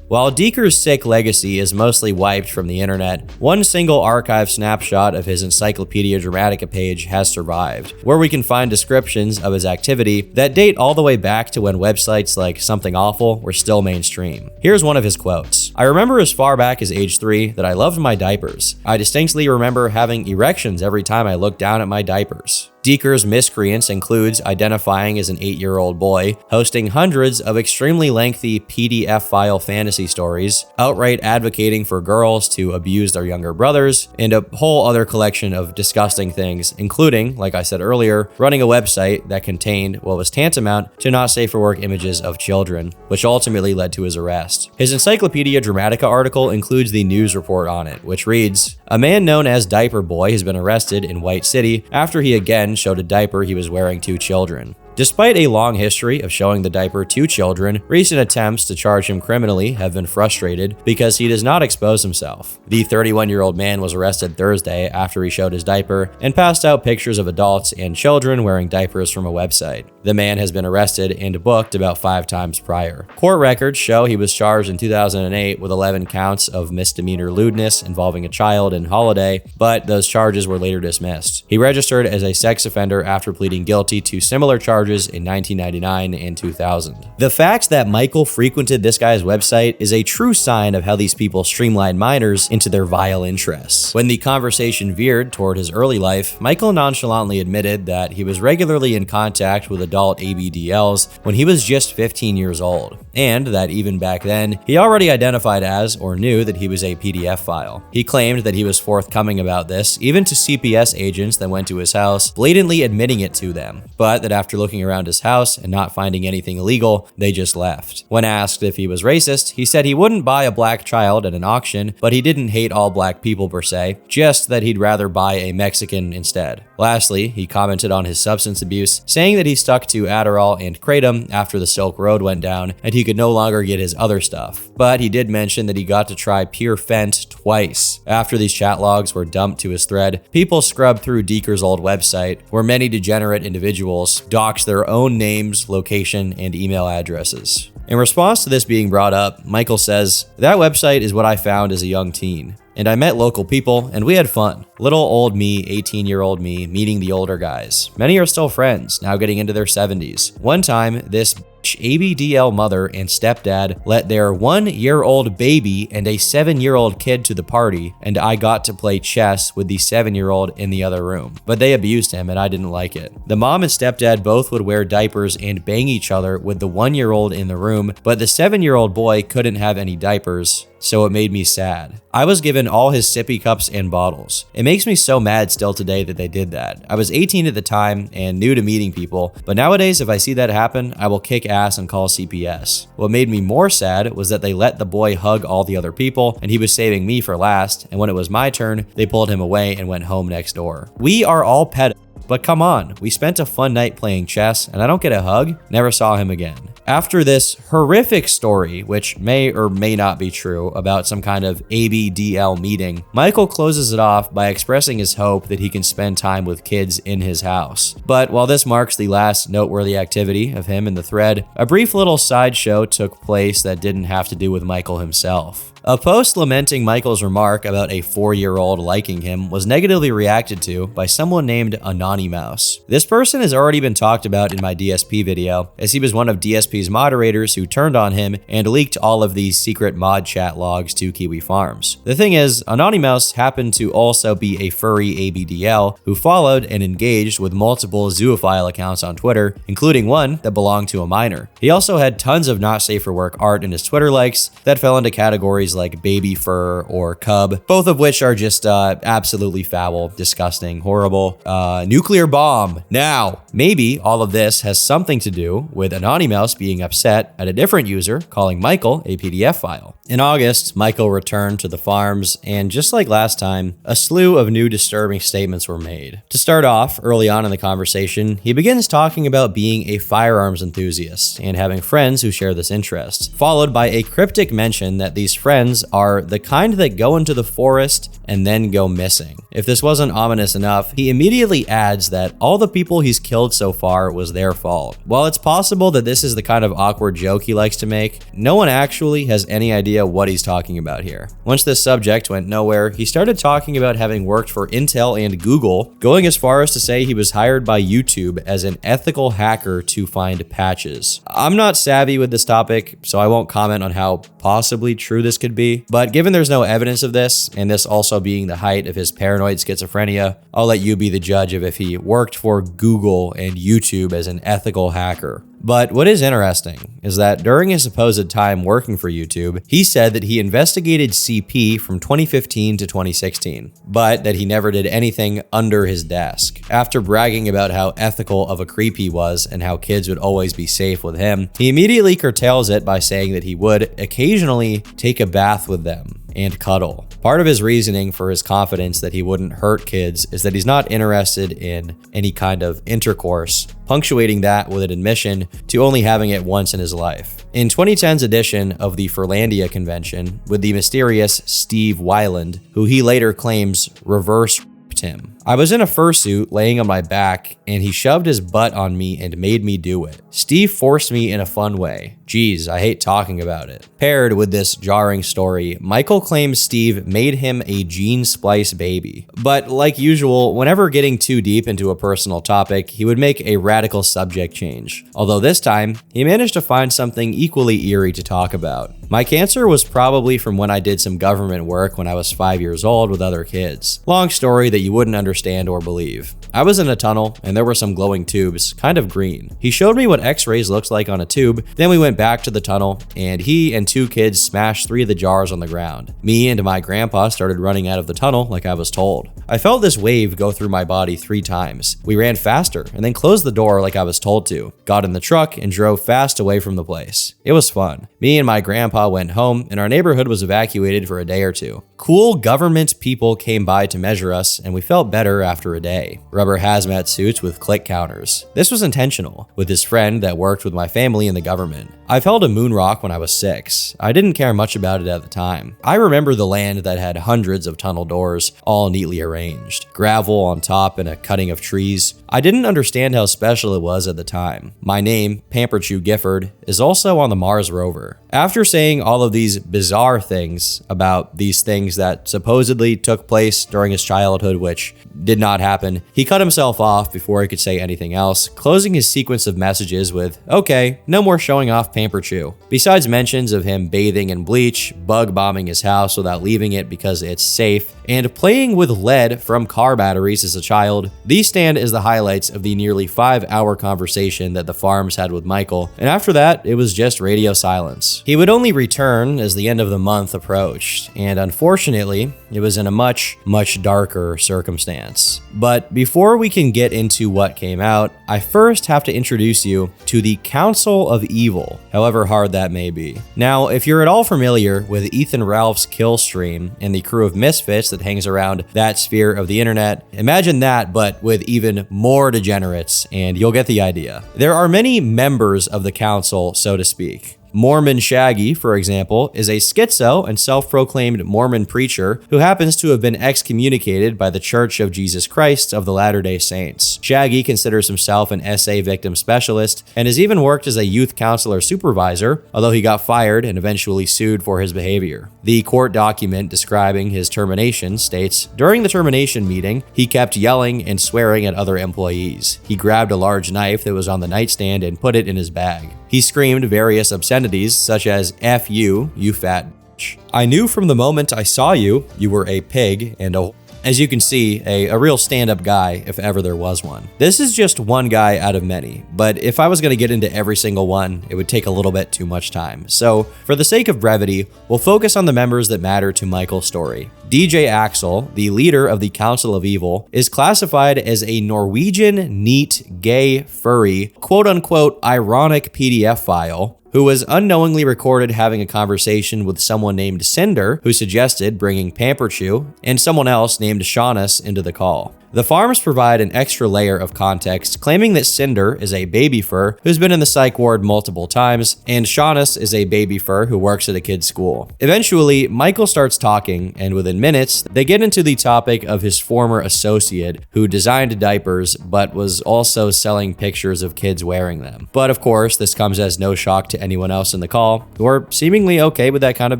A: While Deeker's sick legacy is mostly wiped from the internet, one single archive snapshot of his Encyclopedia Dramatica page has survived, where we can find descriptions of his activity that date all the way back to when websites like Something Awful were still mainstream. Here's one of his quotes. I remember as far back as age 3 that I loved my diapers. I distinctly remember having erections every time I looked down at my diapers. Deeker's miscreants includes identifying as an 8-year-old boy, hosting hundreds of extremely lengthy PDF file fantasy stories, outright advocating for girls to abuse their younger brothers, and a whole other collection of disgusting things, including, like I said earlier, running a website that contained what was tantamount to not safe for work images of children, which ultimately led to his arrest. His Encyclopedia Dramatica article includes the news report on it, which reads, a man known as Diaper Boy has been arrested in White City after he again showed a diaper he was wearing to children. Despite a long history of showing the diaper to children, recent attempts to charge him criminally have been frustrated because he does not expose himself. The 31-year-old man was arrested Thursday after he showed his diaper and passed out pictures of adults and children wearing diapers from a website. The man has been arrested and booked about 5 times prior. Court records show he was charged in 2008 with 11 counts of misdemeanor lewdness involving a child and holiday, but those charges were later dismissed. He registered as a sex offender after pleading guilty to similar charges in 1999 and 2000. The fact that Michael frequented this guy's website is a true sign of how these people streamline minors into their vile interests. When the conversation veered toward his early life, Michael nonchalantly admitted that he was regularly in contact with adult ABDLs when he was just 15 years old, and that even back then, he already identified as or knew that he was a PDF file. He claimed that he was forthcoming about this, even to CPS agents that went to his house, blatantly admitting it to them, but that after looking around his house and not finding anything illegal, they just left. When asked if he was racist, he said he wouldn't buy a black child at an auction, but he didn't hate all black people per se, just that he'd rather buy a Mexican instead. Lastly, he commented on his substance abuse, saying that he stuck to Adderall and Kratom after the Silk Road went down and he could no longer get his other stuff. But he did mention that he got to try Pure Fent twice. After these chat logs were dumped to his thread, people scrubbed through Deeker's old website, where many degenerate individuals doxed their own names, location, and email addresses. In response to this being brought up, Michael says, that website is what I found as a young teen. And I met local people, and we had fun. Little old me, 18-year-old me, meeting the older guys. Many are still friends, now getting into their 70s. One time, this ABDL mother and stepdad let their 1-year-old baby and a 7-year-old kid to the party, and I got to play chess with the 7-year-old in the other room. But they abused him and I didn't like it. The mom and stepdad both would wear diapers and bang each other with the 1-year-old in the room, but the 7-year-old boy couldn't have any diapers, so it made me sad. I was given all his sippy cups and bottles. It makes me so mad still today that they did that. I was 18 at the time and new to meeting people, but nowadays if I see that happen, I will kick ass and call CPS. What made me more sad was that they let the boy hug all the other people and he was saving me for last, and when it was my turn, they pulled him away and went home next door. We are all pedos, but come on, we spent a fun night playing chess and I don't get a hug? Never saw him again. After this horrific story, which may or may not be true, about some kind of ABDL meeting, Michael closes it off by expressing his hope that he can spend time with kids in his house. But while this marks the last noteworthy activity of him in the thread, a brief little sideshow took place that didn't have to do with Michael himself. A post lamenting Michael's remark about a 4-year-old liking him was negatively reacted to by someone named Anonymouse. This person has already been talked about in my DSP video, as he was one of DSP's moderators who turned on him and leaked all of these secret mod chat logs to Kiwi Farms. The thing is, Anonymouse happened to also be a furry ABDL who followed and engaged with multiple zoophile accounts on Twitter, including one that belonged to a minor. He also had tons of not safe for work art in his Twitter likes that fell into categories like baby fur or cub, both of which are just absolutely foul, disgusting, horrible. Nuclear bomb. Now, maybe all of this has something to do with Anonymouse being upset at a different user calling Michael a PDF file. In August, Michael returned to the farms, and just like last time, a slew of new disturbing statements were made. To start off, early on in the conversation, he begins talking about being a firearms enthusiast and having friends who share this interest, followed by a cryptic mention that these friends are the kind that go into the forest and then go missing. If this wasn't ominous enough, he immediately adds that all the people he's killed so far was their fault. While it's possible that this is the kind of awkward joke he likes to make, no one actually has any idea what he's talking about here. Once this subject went nowhere, he started talking about having worked for Intel and Google, going as far as to say he was hired by YouTube as an ethical hacker to find patches. I'm not savvy with this topic, so I won't comment on how possibly true this could be, but given there's no evidence of this, and this also being the height of his paranoid schizophrenia, I'll let you be the judge of if he worked for Google and YouTube as an ethical hacker. But what is interesting is that during his supposed time working for YouTube, he said that he investigated CP from 2015 to 2016, but that he never did anything under his desk. After bragging about how ethical of a creep he was and how kids would always be safe with him, he immediately curtails it by saying that he would occasionally take a bath with them and cuddle. Part of his reasoning for his confidence that he wouldn't hurt kids is that he's not interested in any kind of intercourse, punctuating that with an admission to only having it once in his life. In 2010's edition of the Furlandia convention, with the mysterious Steve Weiland, who he later claims reverse him, I was in a fursuit laying on my back and he shoved his butt on me and made me do it. Steve forced me in a fun way. Geez, I hate talking about it. Paired with this jarring story, Michael claims Steve made him a gene splice baby. But like usual, whenever getting too deep into a personal topic, he would make a radical subject change. Although this time, he managed to find something equally eerie to talk about. My cancer was probably from when I did some government work when I was 5 years old with other kids. Long story that you wouldn't understand or believe. I was in a tunnel and there were some glowing tubes, kind of green. He showed me what x-rays looks like on a tube, then we went back to the tunnel and he and 2 kids smashed 3 of the jars on the ground. Me and my grandpa started running out of the tunnel like I was told. I felt this wave go through my body 3 times. We ran faster and then closed the door like I was told to, got in the truck and drove fast away from the place. It was fun. Me and my grandpa went home and our neighborhood was evacuated for a day or 2. Cool government people came by to measure us and we felt better after a day. Rubber hazmat suits with click counters. This was intentional, with his friend that worked with my family in the government. I felt a moon rock when I was 6. I didn't care much about it at the time. I remember the land that had hundreds of tunnel doors, all neatly arranged. Gravel on top and a cutting of trees. I didn't understand how special it was at the time. My name, Pamperchu Gifford, is also on the Mars rover. After saying all of these bizarre things about these things things that supposedly took place during his childhood, which did not happen. He cut himself off before he could say anything else, closing his sequence of messages with, "Okay, no more showing off Pamperchu." Besides mentions of him bathing in bleach, bug bombing his house without leaving it because it's safe, and playing with lead from car batteries as a child, these stand as the highlights of the nearly 5-hour conversation that the Farms had with Michael, and after that, it was just radio silence. He would only return as the end of the month approached, and unfortunately, it was in a much darker circumstance. But before we can get into what came out, I first have to introduce you to the Council of Evil, however hard that may be. Now, if you're at all familiar with Ethan Ralph's kill stream and the crew of misfits that hangs around that sphere of the internet, imagine that but with even more degenerates, and you'll get the idea. There are many members of the council, so to speak. Mormon Shaggy, for example, is a schizo and self-proclaimed Mormon preacher who happens to have been excommunicated by the Church of Jesus Christ of the Latter-day Saints. Shaggy considers himself an SA victim specialist and has even worked as a youth counselor supervisor, although he got fired and eventually sued for his behavior. The court document describing his termination states, "During the termination meeting, he kept yelling and swearing at other employees. He grabbed a large knife that was on the nightstand and put it in his bag. He screamed various obscenities such as F you fat bitch. I knew from the moment I saw you, you were a pig and a..." As you can see, a real stand-up guy, if ever there was one. This is just one guy out of many, but if I was going to get into every single one, it would take a little bit too much time. So, for the sake of brevity, we'll focus on the members that matter to Michael's story. DJ Axel, the leader of the Council of Evil, is classified as a Norwegian, neat, gay, furry, quote-unquote ironic PDF file, who was unknowingly recorded having a conversation with someone named Cinder, who suggested bringing Pamperchu, and someone else named Shaunus into the call. The Farms provide an extra layer of context, claiming that Cinder is a baby fur who's been in the psych ward multiple times, and Shaunus is a baby fur who works at a kid's school. Eventually, Michael starts talking, and within minutes, they get into the topic of his former associate who designed diapers, but was also selling pictures of kids wearing them. But of course, this comes as no shock to anyone else in the call, who are seemingly okay with that kind of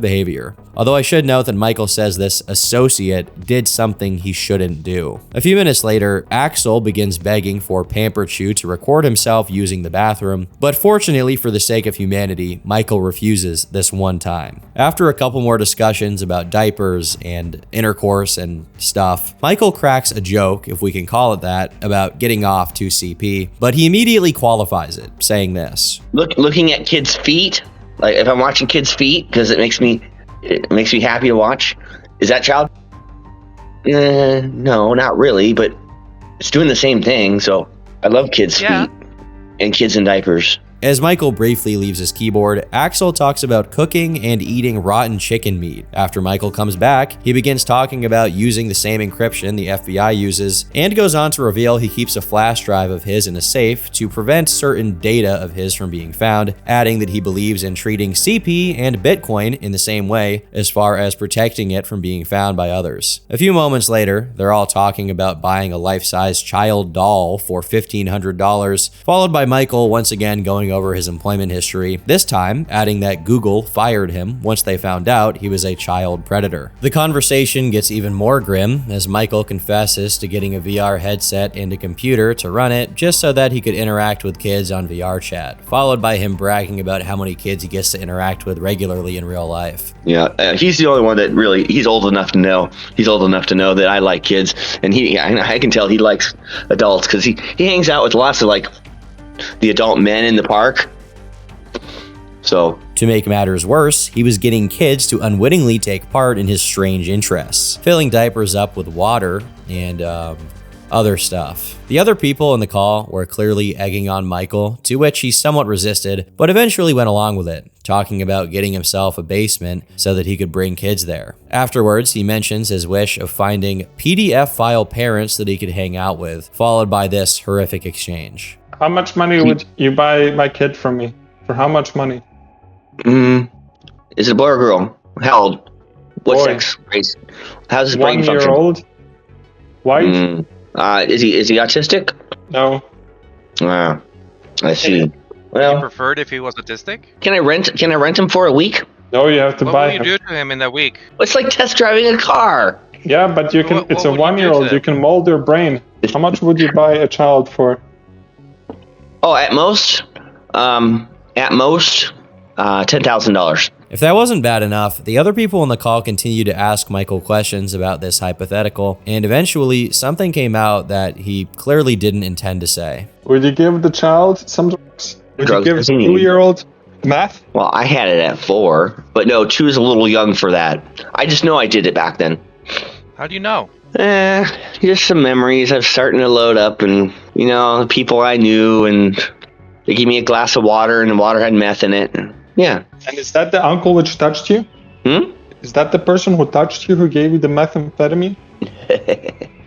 A: behavior. Although I should note that Michael says this associate did something he shouldn't do. A few minutes later, Axel begins begging for Pamperchu to record himself using the bathroom, but fortunately for the sake of humanity, Michael refuses this one time. After a couple more discussions about diapers and intercourse and stuff, Michael cracks a joke, if we can call it that, about getting off to CP, but he immediately qualifies it, saying this.
C: Looking at kids' feet, like if I'm watching kids' feet, because it makes me happy to watch. Is that child? No, not really, but it's doing the same thing. So I love kids' feet and kids in diapers.
A: As Michael briefly leaves his keyboard, Axel talks about cooking and eating rotten chicken meat. After Michael comes back, he begins talking about using the same encryption the FBI uses, and goes on to reveal he keeps a flash drive of his in a safe to prevent certain data of his from being found, adding that he believes in treating CP and Bitcoin in the same way as far as protecting it from being found by others. A few moments later, they're all talking about buying a life-size child doll for $1,500, followed by Michael once again going over his employment history, this time adding that Google fired him once they found out he was a child predator. The conversation gets even more grim as Michael confesses to getting a VR headset and a computer to run it just so that he could interact with kids on VR chat, followed by him bragging about how many kids he gets to interact with regularly in real life.
C: Yeah, he's the only one that really, he's old enough to know that I like kids, and I can tell he likes adults because he hangs out with lots of like the adult men in the park. So
A: to make matters worse, he was getting kids to unwittingly take part in his strange interests, filling diapers up with water and other stuff. The other people in the call were clearly egging on Michael, to which he somewhat resisted, but eventually went along with it, talking about getting himself a basement so that he could bring kids there. Afterwards, he mentions his wish of finding PDF file parents that he could hang out with, followed by this horrific exchange.
G: How much money would you buy my kid from me? For how much money?
C: Is it a boy or girl? How old? What
G: Boy.
C: sex? Race? How's his brain
G: 1
C: function?
G: year old. White?
C: Is he autistic?
G: No.
C: I see.
H: You
C: Well,
H: preferred if he was autistic?
C: can I rent him for a week?
G: No, you have to
H: What
G: buy
H: will you
G: him.
H: do to him in that week?
C: It's like test driving a car.
G: Yeah, but you can.
H: What
G: It's a
H: would you do to
G: 1-year-old.
H: them?
G: You can mold their brain. How much would you buy a child for?
C: Oh, at most, $10,000.
A: If that wasn't bad enough, the other people on the call continued to ask Michael questions about this hypothetical, and eventually something came out that he clearly didn't intend to say.
G: Would you give the child some drugs? Would
C: Drugs
G: you give a
C: does he need?
G: 2-year-old math?
C: Well, I had it at 4, but no, 2 is a little young for that. I just know I did it back then.
H: How do you know?
C: Just some memories. I'm starting to load up, and the people I knew, and they gave me a glass of water, and the water had meth in it. And, yeah.
G: And is that the uncle which touched you? Is that the person who touched you who gave you the methamphetamine?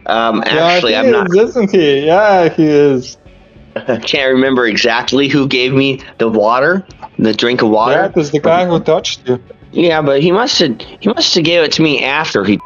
C: Actually,
G: yeah,
C: I'm not.
G: Isn't he? Yeah, he is.
C: I can't remember exactly who gave me the water, the drink of water.
G: Yeah, it was the guy who touched you.
C: Yeah, but he must have gave it to me after he,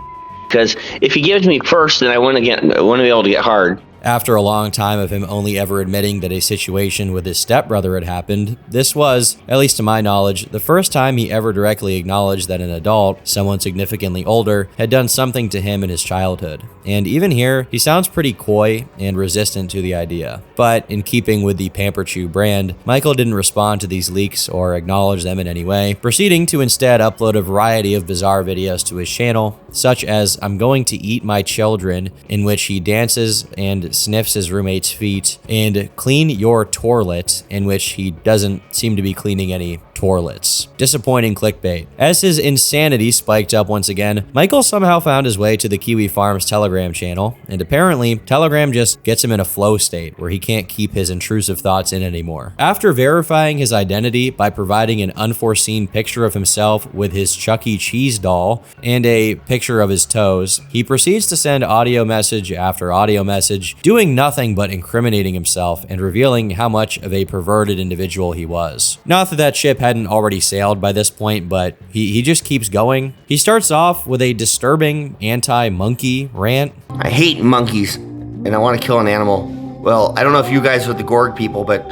C: because if he gave it to me first, then I wouldn't be able to get hard.
A: After a long time of him only ever admitting that a situation with his stepbrother had happened, this was, at least to my knowledge, the first time he ever directly acknowledged that an adult, someone significantly older, had done something to him in his childhood. And even here, he sounds pretty coy and resistant to the idea. But in keeping with the Pamperchu brand, Michael didn't respond to these leaks or acknowledge them in any way, proceeding to instead upload a variety of bizarre videos to his channel, such as "I'm going to eat my children," in which he dances and sniffs his roommate's feet, and "Clean your toilet," in which he doesn't seem to be cleaning any toilets. Disappointing clickbait. As his insanity spiked up once again, Michael somehow found his way to the Kiwi Farms Telegram channel, and apparently Telegram just gets him in a flow state where he can't keep his intrusive thoughts in anymore. After verifying his identity by providing an unforeseen picture of himself with his Chuck E. Cheese doll and a picture of his toes, he proceeds to send audio message after audio message, doing nothing but incriminating himself and revealing how much of a perverted individual he was. Not that that ship hadn't already sailed by this point, but he just keeps going. He starts off with a disturbing anti-monkey rant.
C: I hate monkeys, and I want to kill an animal. Well, I don't know if you guys are the Gorg people, but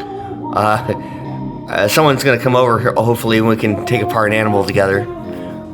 C: someone's gonna come over here, hopefully, and we can take apart an animal together.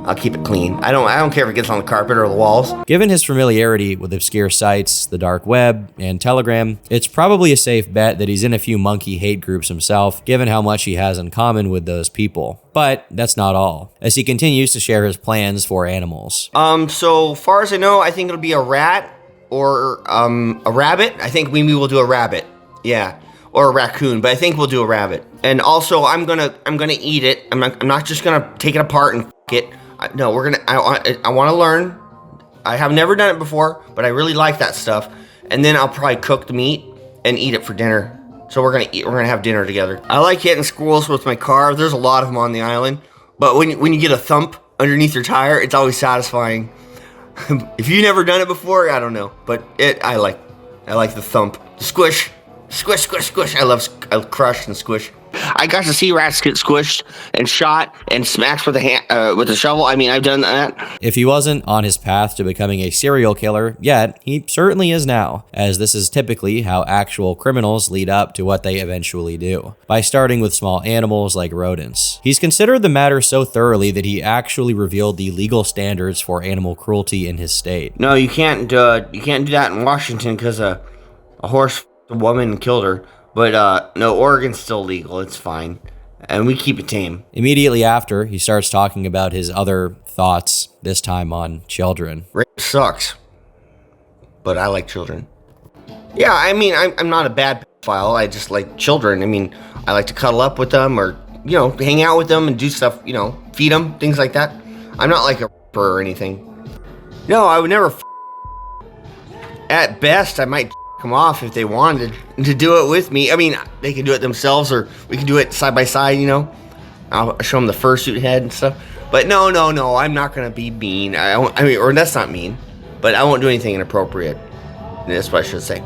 C: I'll keep it clean. I don't care if it gets on the carpet or the walls.
A: Given his familiarity with obscure sites, the dark web, and Telegram, it's probably a safe bet that he's in a few monkey hate groups himself, given how much he has in common with those people. But that's not all, as he continues to share his plans for animals.
C: So far as I know, I think it'll be a rat or a rabbit. I think maybe we'll do a rabbit. Yeah. Or a raccoon, but I think we'll do a rabbit. And also, I'm gonna eat it. I'm not just gonna take it apart and f*** it. No, I want to learn. I have never done it before, but I really like that stuff. And then I'll probably cook the meat and eat it for dinner. So we're gonna have dinner together. I like hitting squirrels with my car. There's a lot of them on the island, but when you get a thump underneath your tire, it's always satisfying. If you've never done it before, I don't know, but I like the thump, the squish, squish, squish, squish. I crush and squish. I got to see rats get squished and shot and smacked with a shovel. I mean, I've done that.
A: If he wasn't on his path to becoming a serial killer yet, he certainly is now, as this is typically how actual criminals lead up to what they eventually do, by starting with small animals like rodents. He's considered the matter so thoroughly that he actually revealed the legal standards for animal cruelty in his state.
C: No, you can't do that in Washington because a horse f***ed a woman and killed her. But no, Oregon's still legal. It's fine. And we keep it tame.
A: Immediately after, he starts talking about his other thoughts, this time on children.
C: Rape sucks. But I like children. Yeah, I mean, I'm not a bad pedophile. I just like children. I mean, I like to cuddle up with them or, hang out with them and do stuff, feed them, things like that. I'm not like a rapper or anything. No, I would never At best, I might them off if they wanted to do it with me. I mean, they can do it themselves or we can do it side by side, I'll show them the fursuit head and stuff. But no, I'm not going to be mean. Or that's not mean, but I won't do anything inappropriate. That's what I should say.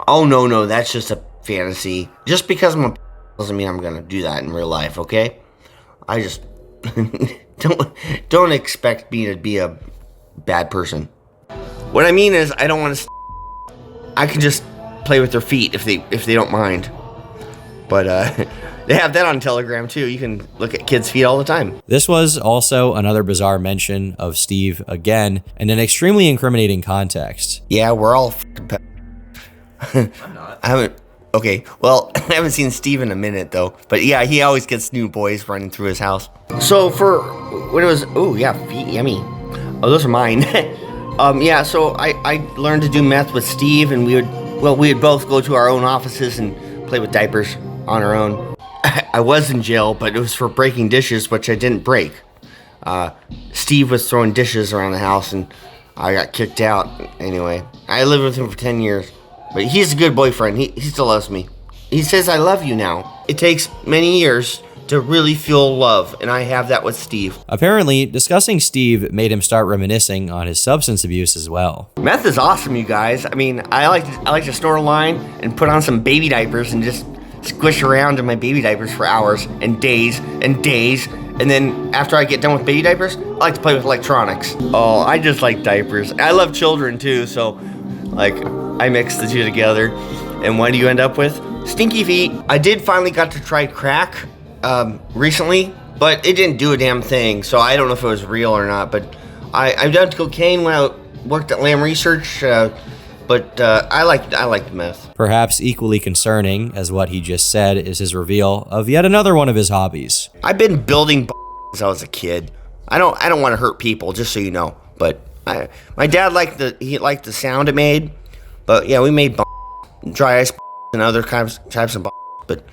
C: Oh, no, that's just a fantasy. Just because I'm a doesn't mean I'm going to do that in real life, okay? I just don't expect me to be a bad person. What I mean is I don't want to I can just play with their feet if they don't mind. But
E: They have that on Telegram too. You can look at kids' feet all the time.
A: This was also another bizarre mention of Steve again in an extremely incriminating context.
E: Yeah, we're all I'm not. I haven't. Okay, well, I haven't seen Steve in a minute though. But yeah, he always gets new boys running through his house. So for when it was, oh yeah, feet, yummy. Oh, those are mine. Yeah, so I learned to do meth with Steve, and we would both go to our own offices and play with diapers on our own. I was in jail, but it was for breaking dishes, which I didn't break. Steve was throwing dishes around the house, and I got kicked out. Anyway, I lived with him for 10 years. But he's a good boyfriend. He still loves me. He says I love you now. It takes many years to really feel love, and I have that with Steve.
A: Apparently, discussing Steve made him start reminiscing on his substance abuse as well.
E: Meth is awesome, you guys. I mean, I like to snort a line and put on some baby diapers and just squish around in my baby diapers for hours and days and days. And then after I get done with baby diapers, I like to play with electronics. Oh, I just like diapers. I love children too, so like I mix the two together. And what do you end up with? Stinky feet. I did finally got to try crack recently, but it didn't do a damn thing. So I don't know if it was real or not, but I've done cocaine when I worked at Lamb Research, but I like meth.
A: Perhaps equally concerning as what he just said is his reveal of yet another one of his hobbies.
E: I've been building since I was a kid. I don't want to hurt people, just so you know. But my dad liked the sound it made. But yeah, we made dry ice and other types of but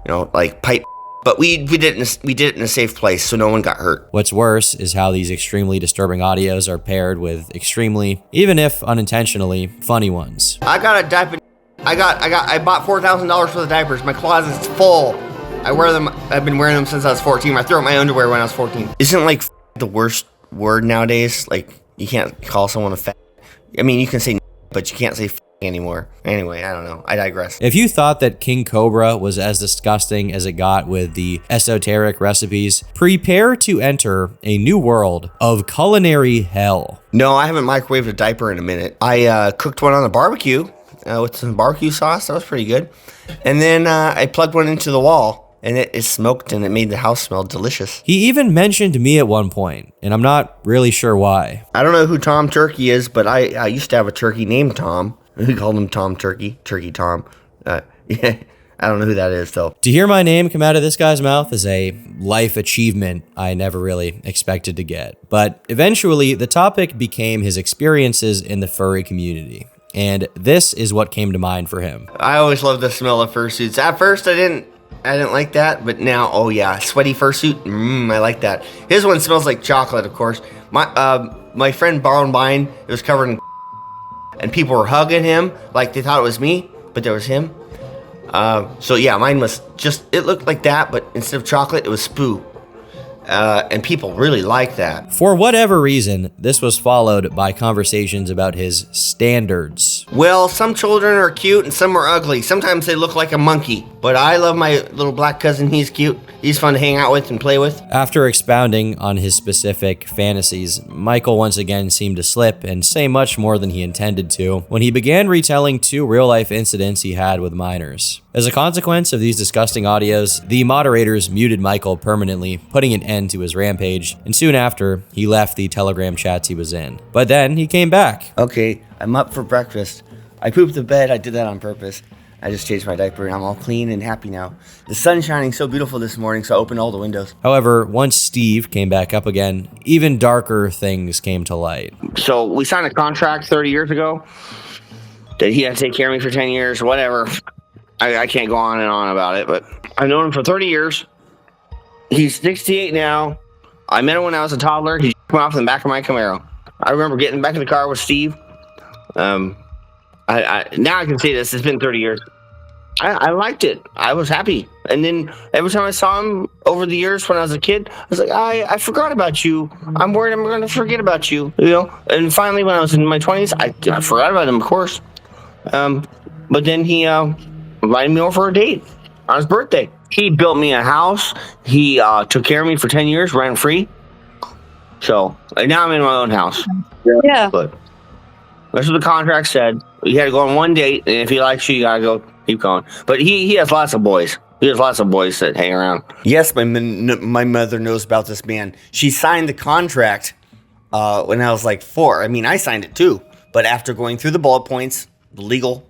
E: you know, like pipe. But we did it in a safe place, so no one got hurt.
A: What's worse is how these extremely disturbing audios are paired with extremely, even if unintentionally, funny ones.
E: I got a diaper. I bought $4,000 worth of diapers. My closet's full. I wear them. I've been wearing them since I was 14. I threw out my underwear when I was 14. Isn't like the worst word nowadays? Like you can't call someone a fat. I mean, you can say, but you can't say anymore. Anyway, I don't know. I digress.
A: If you thought that King Cobra was as disgusting as it got with the esoteric recipes, prepare to enter a new world of culinary hell.
E: No, I haven't microwaved a diaper in a minute. I cooked one on the barbecue with some barbecue sauce. That was pretty good. And then I plugged one into the wall. And it smoked and it made the house smell delicious.
A: He even mentioned me at one point, and I'm not really sure why.
E: I don't know who Tom Turkey is, but I used to have a turkey named Tom. We called him Tom Turkey, Turkey Tom. Yeah, I don't know who that is, though.
A: To hear my name come out of this guy's mouth is a life achievement I never really expected to get. But eventually, the topic became his experiences in the furry community. And this is what came to mind for him.
E: I always loved the smell of fursuits. At first, I didn't like that, but now, oh yeah, sweaty fursuit, I like that. His one smells like chocolate, of course. My friend borrowed mine. It was covered in and people were hugging him like they thought it was me, but there was him. So yeah, mine was just, it looked like that, but instead of chocolate, it was spoo. And people really like that.
A: For whatever reason, this was followed by conversations about his standards.
E: Well, some children are cute and some are ugly. Sometimes they look like a monkey. But I love my little black cousin. He's cute. He's fun to hang out with and play with.
A: After expounding on his specific fantasies, Michael once again seemed to slip and say much more than he intended to when he began retelling 2 real-life incidents he had with minors. As a consequence of these disgusting audios, the moderators muted Michael permanently, putting an end to his rampage, and soon after, he left the Telegram chats he was in. But then, he came back.
E: Okay, I'm up for breakfast. I pooped the bed. I did that on purpose. I just changed my diaper and I'm all clean and happy now. The sun's shining so beautiful this morning, so I opened all the windows.
A: However, once Steve came back up again, even darker things came to light.
E: So we signed a contract 30 years ago that he had to take care of me for 10 years or whatever. I can't go on and on about it, but I've known him for 30 years. He's 68 now. I met him when I was a toddler. He went off in the back of my Camaro. I remember getting back in the car with Steve. Now I can say this. It's been 30 years. I liked it. I was happy. And then every time I saw him over the years when I was a kid, I was like, I forgot about you. I'm worried I'm going to forget about you. You know. And finally, when I was in my 20s, I forgot about him, of course. But then he invited me over for a date on his birthday. He built me a house. He took care of me for 10 years, rent free. So now I'm in my own house.
I: Yeah.
E: But that's what the contract said. You had to go on one date, and if he likes you, you gotta go keep going. But he has lots of boys.
C: There's lots of boys that hang around. Yes, my mother knows about this man. She signed the contract when I was like 4. I mean, I signed it too. But after going through the bullet points, the legal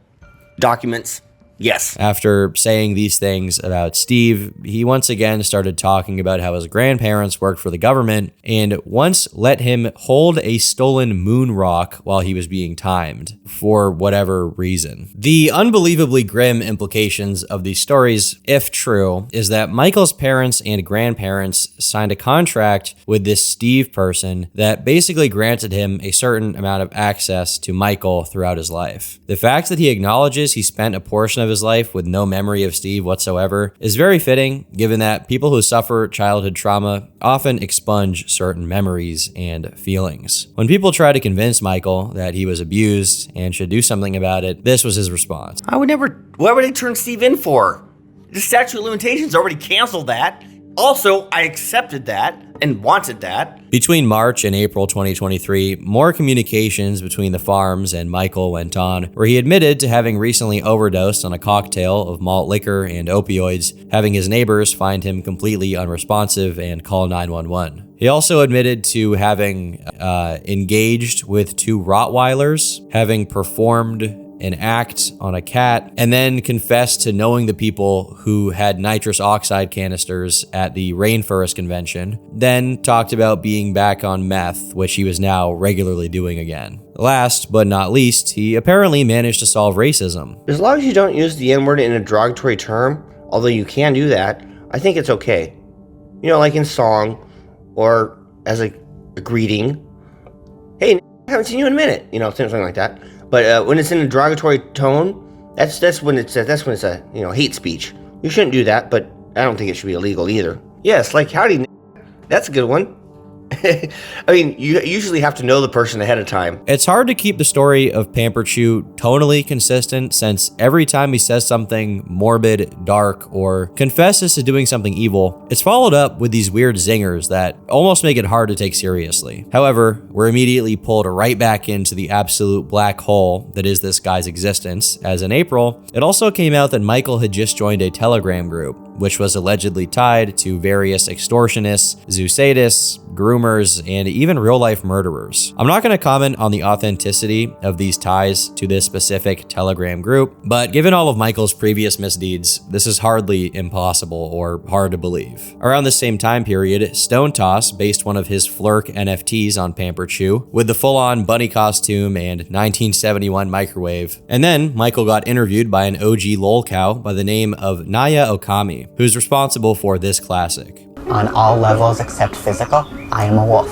C: documents, yes.
A: After saying these things about Steve, he once again started talking about how his grandparents worked for the government and once let him hold a stolen moon rock while he was being timed, for whatever reason. The unbelievably grim implications of these stories, if true, is that Michael's parents and grandparents signed a contract with this Steve person that basically granted him a certain amount of access to Michael throughout his life. The fact that he acknowledges he spent a portion of his life with no memory of Steve whatsoever is very fitting, given that people who suffer childhood trauma often expunge certain memories and feelings. When people try to convince Michael that he was abused and should do something about it, this was his response.
C: Why would they turn Steve in for? The statute of limitations already canceled that. Also, I accepted that and wanted that.
A: Between March and April 2023, more communications between the farms and Michael went on, where he admitted to having recently overdosed on a cocktail of malt liquor and opioids, having his neighbors find him completely unresponsive and call 911. He also admitted to having engaged with 2 Rottweilers, having performed an act on a cat, and then confessed to knowing the people who had nitrous oxide canisters at the Rainforest Convention, then talked about being back on meth, which he was now regularly doing again. Last but not least, he apparently managed to solve racism.
C: As long as you don't use the N-word in a derogatory term, although you can do that, I think it's okay. You know, like in song, or as a greeting. Hey, I haven't seen you in a minute. You know, something like that. But when it's in a derogatory tone, that's when it's a hate speech. You shouldn't do that, but I don't think it should be illegal either. Yes, like howdy, that's a good one. I mean, you usually have to know the person ahead of time.
A: It's hard to keep the story of Pamperchu tonally consistent, since every time he says something morbid, dark, or confesses to doing something evil, it's followed up with these weird zingers that almost make it hard to take seriously. However, we're immediately pulled right back into the absolute black hole that is this guy's existence, as in April, it also came out that Michael had just joined a Telegram group, which was allegedly tied to various extortionists, zoosadists, groomers, and even real-life murderers. I'm not going to comment on the authenticity of these ties to this specific Telegram group, but given all of Michael's previous misdeeds, this is hardly impossible or hard to believe. Around the same time period, Stone Toss based one of his Flirk NFTs on Pamperchu with the full-on bunny costume and 1971 microwave, and then Michael got interviewed by an OG lolcow by the name of Naya Okami, who's responsible for this classic.
I: On all levels except physical, I am a wolf.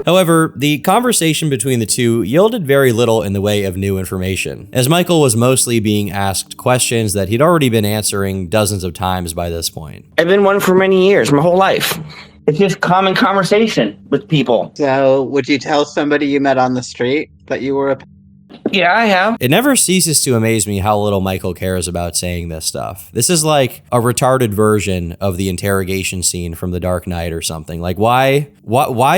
A: However, the conversation between the two yielded very little in the way of new information, as Michael was mostly being asked questions that he'd already been answering dozens of times by this point.
C: I've been one for many years, my whole life. It's just common conversation with people.
I: So, would you tell somebody you met on the street that you were a...
C: Yeah, I have.
A: It never ceases to amaze me how little Michael cares about saying this stuff. This is like a retarded version of the interrogation scene from The Dark Knight or something. Like, why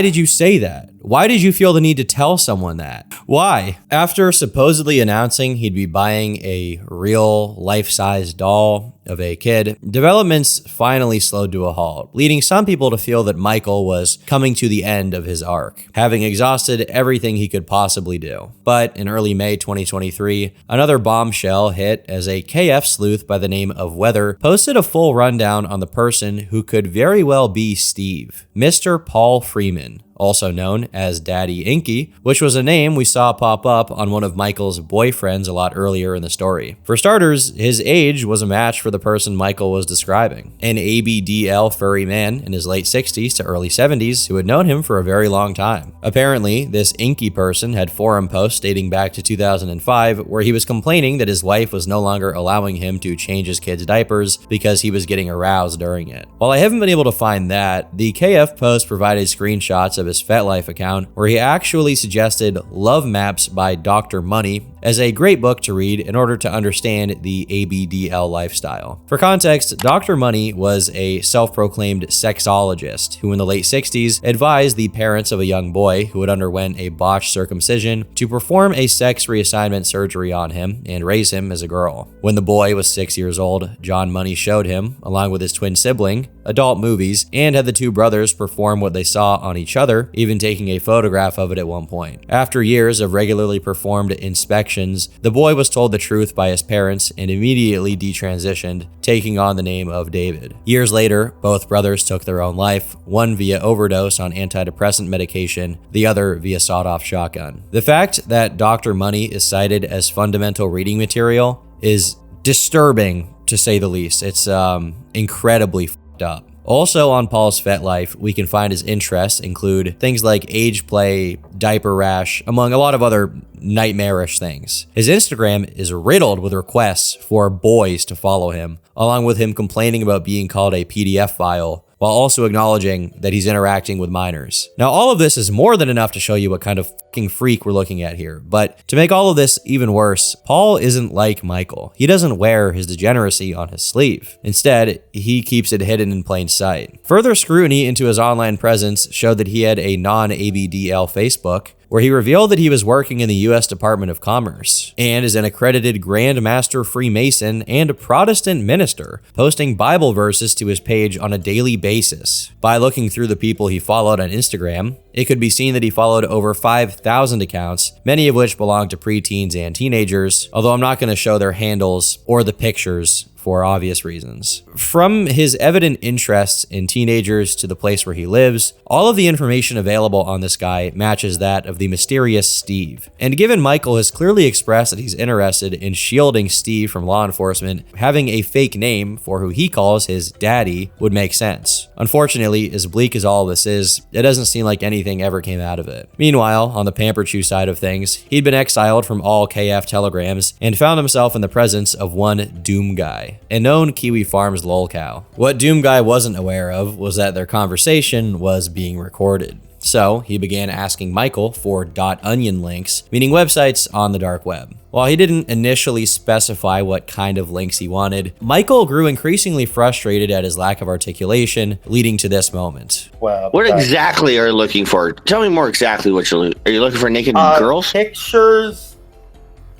A: did you say that? Why did you feel the need to tell someone that? Why? After supposedly announcing he'd be buying a real life-size doll of a kid, developments finally slowed to a halt, leading some people to feel that Michael was coming to the end of his arc, having exhausted everything he could possibly do. But in early May 2023, another bombshell hit as a KF sleuth by the name of Weather posted a full rundown on the person who could very well be Steve, Mr. Paul Freeman, also known as Daddy Inky, which was a name we saw pop up on one of Michael's boyfriends a lot earlier in the story. For starters, his age was a match for the person Michael was describing, an ABDL furry man in his late 60s to early 70s who had known him for a very long time. Apparently, this Inky person had forum posts dating back to 2005 where he was complaining that his wife was no longer allowing him to change his kids' diapers because he was getting aroused during it. While I haven't been able to find that, the KF post provided screenshots of his FetLife account where he actually suggested love maps by Dr. Money as a great book to read in order to understand the ABDL lifestyle. For context, Dr. Money was a self-proclaimed sexologist who in the late 60s advised the parents of a young boy who had underwent a botched circumcision to perform a sex reassignment surgery on him and raise him as a girl. When the boy was 6 years old, John Money showed him, along with his twin sibling, adult movies and had the two brothers perform what they saw on each other, even taking a photograph of it at one point. After years of regularly performed inspections, the boy was told the truth by his parents and immediately detransitioned, taking on the name of David. Years later, both brothers took their own life, one via overdose on antidepressant medication, the other via sawed-off shotgun. The fact that Dr. Money is cited as fundamental reading material is disturbing, to say the least. It's incredibly f***ed up. Also on Paul's FetLife, we can find his interests include things like age play, diaper rash, among a lot of other nightmarish things. His Instagram is riddled with requests for boys to follow him, along with him complaining about being called a PDF file, while also acknowledging that he's interacting with minors. Now, all of this is more than enough to show you what kind of fucking freak we're looking at here, but to make all of this even worse, Paul isn't like Michael. He doesn't wear his degeneracy on his sleeve. Instead, he keeps it hidden in plain sight. Further scrutiny into his online presence showed that he had a non-ABDL Facebook, where he revealed that he was working in the U.S. Department of Commerce and is an accredited Grand Master Freemason and a Protestant minister, posting Bible verses to his page on a daily basis. By looking through the people he followed on Instagram, it could be seen that he followed over 5,000 accounts, many of which belong to preteens and teenagers, although I'm not going to show their handles or the pictures for obvious reasons. From his evident interests in teenagers to the place where he lives, all of the information available on this guy matches that of the mysterious Steve. And given Michael has clearly expressed that he's interested in shielding Steve from law enforcement, having a fake name for who he calls his daddy would make sense. Unfortunately, as bleak as all this is, it doesn't seem like anything ever came out of it. Meanwhile, on the Pamperchu side of things, he'd been exiled from all KF telegrams and found himself in the presence of one Doom Guy, a known Kiwi Farms lolcow. What Doom Guy wasn't aware of was that their conversation was being recorded. So he began asking Michael for .onion links, meaning websites on the dark web. While he didn't initially specify what kind of links he wanted, Michael grew increasingly frustrated at his lack of articulation, leading to this moment.
J: Well,
E: What exactly are you looking for? Tell me more exactly what you're looking. Are you looking for naked girls?
J: Pictures,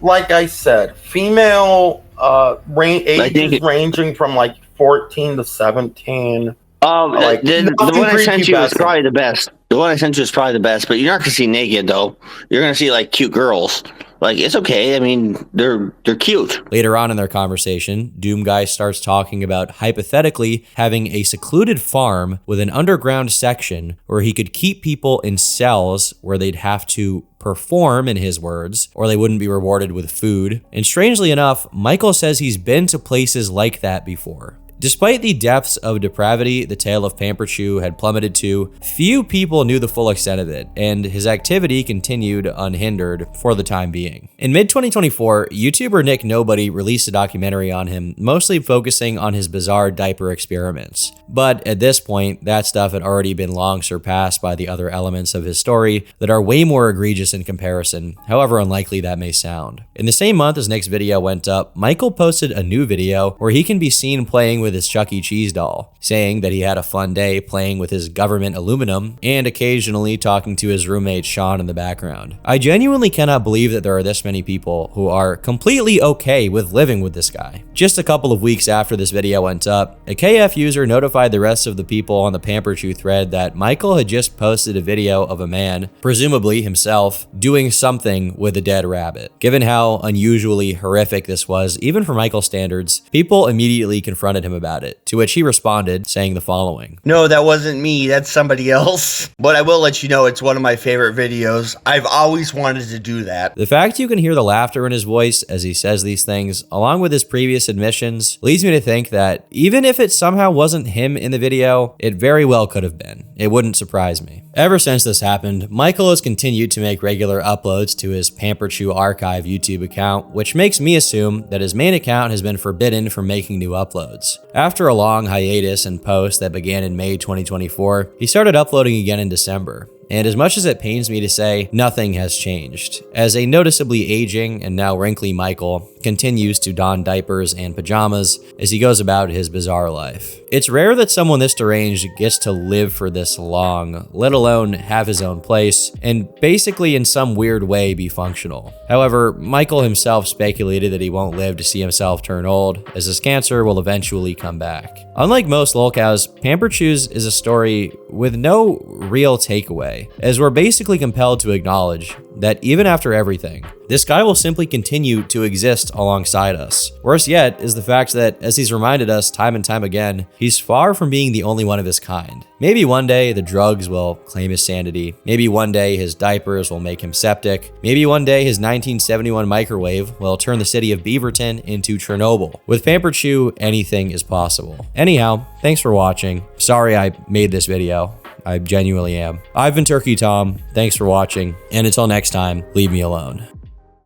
J: like I said, female ages ranging from like 14 to 17.
E: The one I sent you is probably the best. The one I sent you is probably the best, but you're not going to see naked, though. You're going to see, like, cute girls. Like, it's okay. I mean, they're cute.
A: Later on in their conversation, Doom Guy starts talking about hypothetically having a secluded farm with an underground section where he could keep people in cells where they'd have to perform, in his words, or they wouldn't be rewarded with food. And strangely enough, Michael says he's been to places like that before. Despite the depths of depravity the tale of Pamperchu had plummeted to, few people knew the full extent of it, and his activity continued unhindered for the time being. In mid-2024, YouTuber Nick Nobody released a documentary on him, mostly focusing on his bizarre diaper experiments. But at this point, that stuff had already been long surpassed by the other elements of his story that are way more egregious in comparison, however unlikely that may sound. In the same month as Nick's video went up, Michael posted a new video where he can be seen playing with his Chuck E. Cheese doll, saying that he had a fun day playing with his government aluminum and occasionally talking to his roommate Sean in the background. I genuinely cannot believe that there are this many people who are completely okay with living with this guy. Just a couple of weeks after this video went up, a KF user notified the rest of the people on the Pamperchu thread that Michael had just posted a video of a man, presumably himself, doing something with a dead rabbit. Given how unusually horrific this was, even for Michael's standards, people immediately confronted him about it, to which he responded saying the following.
K: No, that wasn't me. That's somebody else. But I will let you know it's one of my favorite videos. I've always wanted to do that.
A: The fact you can hear the laughter in his voice as he says these things, along with his previous admissions, leads me to think that even if it somehow wasn't him in the video, it very well could have been. It wouldn't surprise me. Ever since this happened, Michael has continued to make regular uploads to his Pamperchu Archive YouTube account, which makes me assume that his main account has been forbidden from making new uploads. After a long hiatus and post that began in May 2024, he started uploading again in December. And as much as it pains me to say, nothing has changed, as a noticeably aging and now wrinkly Michael continues to don diapers and pajamas as he goes about his bizarre life. It's rare that someone this deranged gets to live for this long, let alone have his own place, and basically in some weird way be functional. However, Michael himself speculated that he won't live to see himself turn old, as his cancer will eventually come back. Unlike most lolcows, Pamperchu's is a story with no real takeaway, as we're basically compelled to acknowledge that even after everything, this guy will simply continue to exist alongside us. Worse yet is the fact that, as he's reminded us time and time again, he's far from being the only one of his kind. Maybe one day the drugs will claim his sanity. Maybe one day his diapers will make him septic. Maybe one day his 1971 microwave will turn the city of Beaverton into Chernobyl. With Pamperchu, anything is possible. Anyhow, thanks for watching. Sorry I made this video. I genuinely am. I've been Turkey Tom. Thanks for watching, and until next time, leave me alone.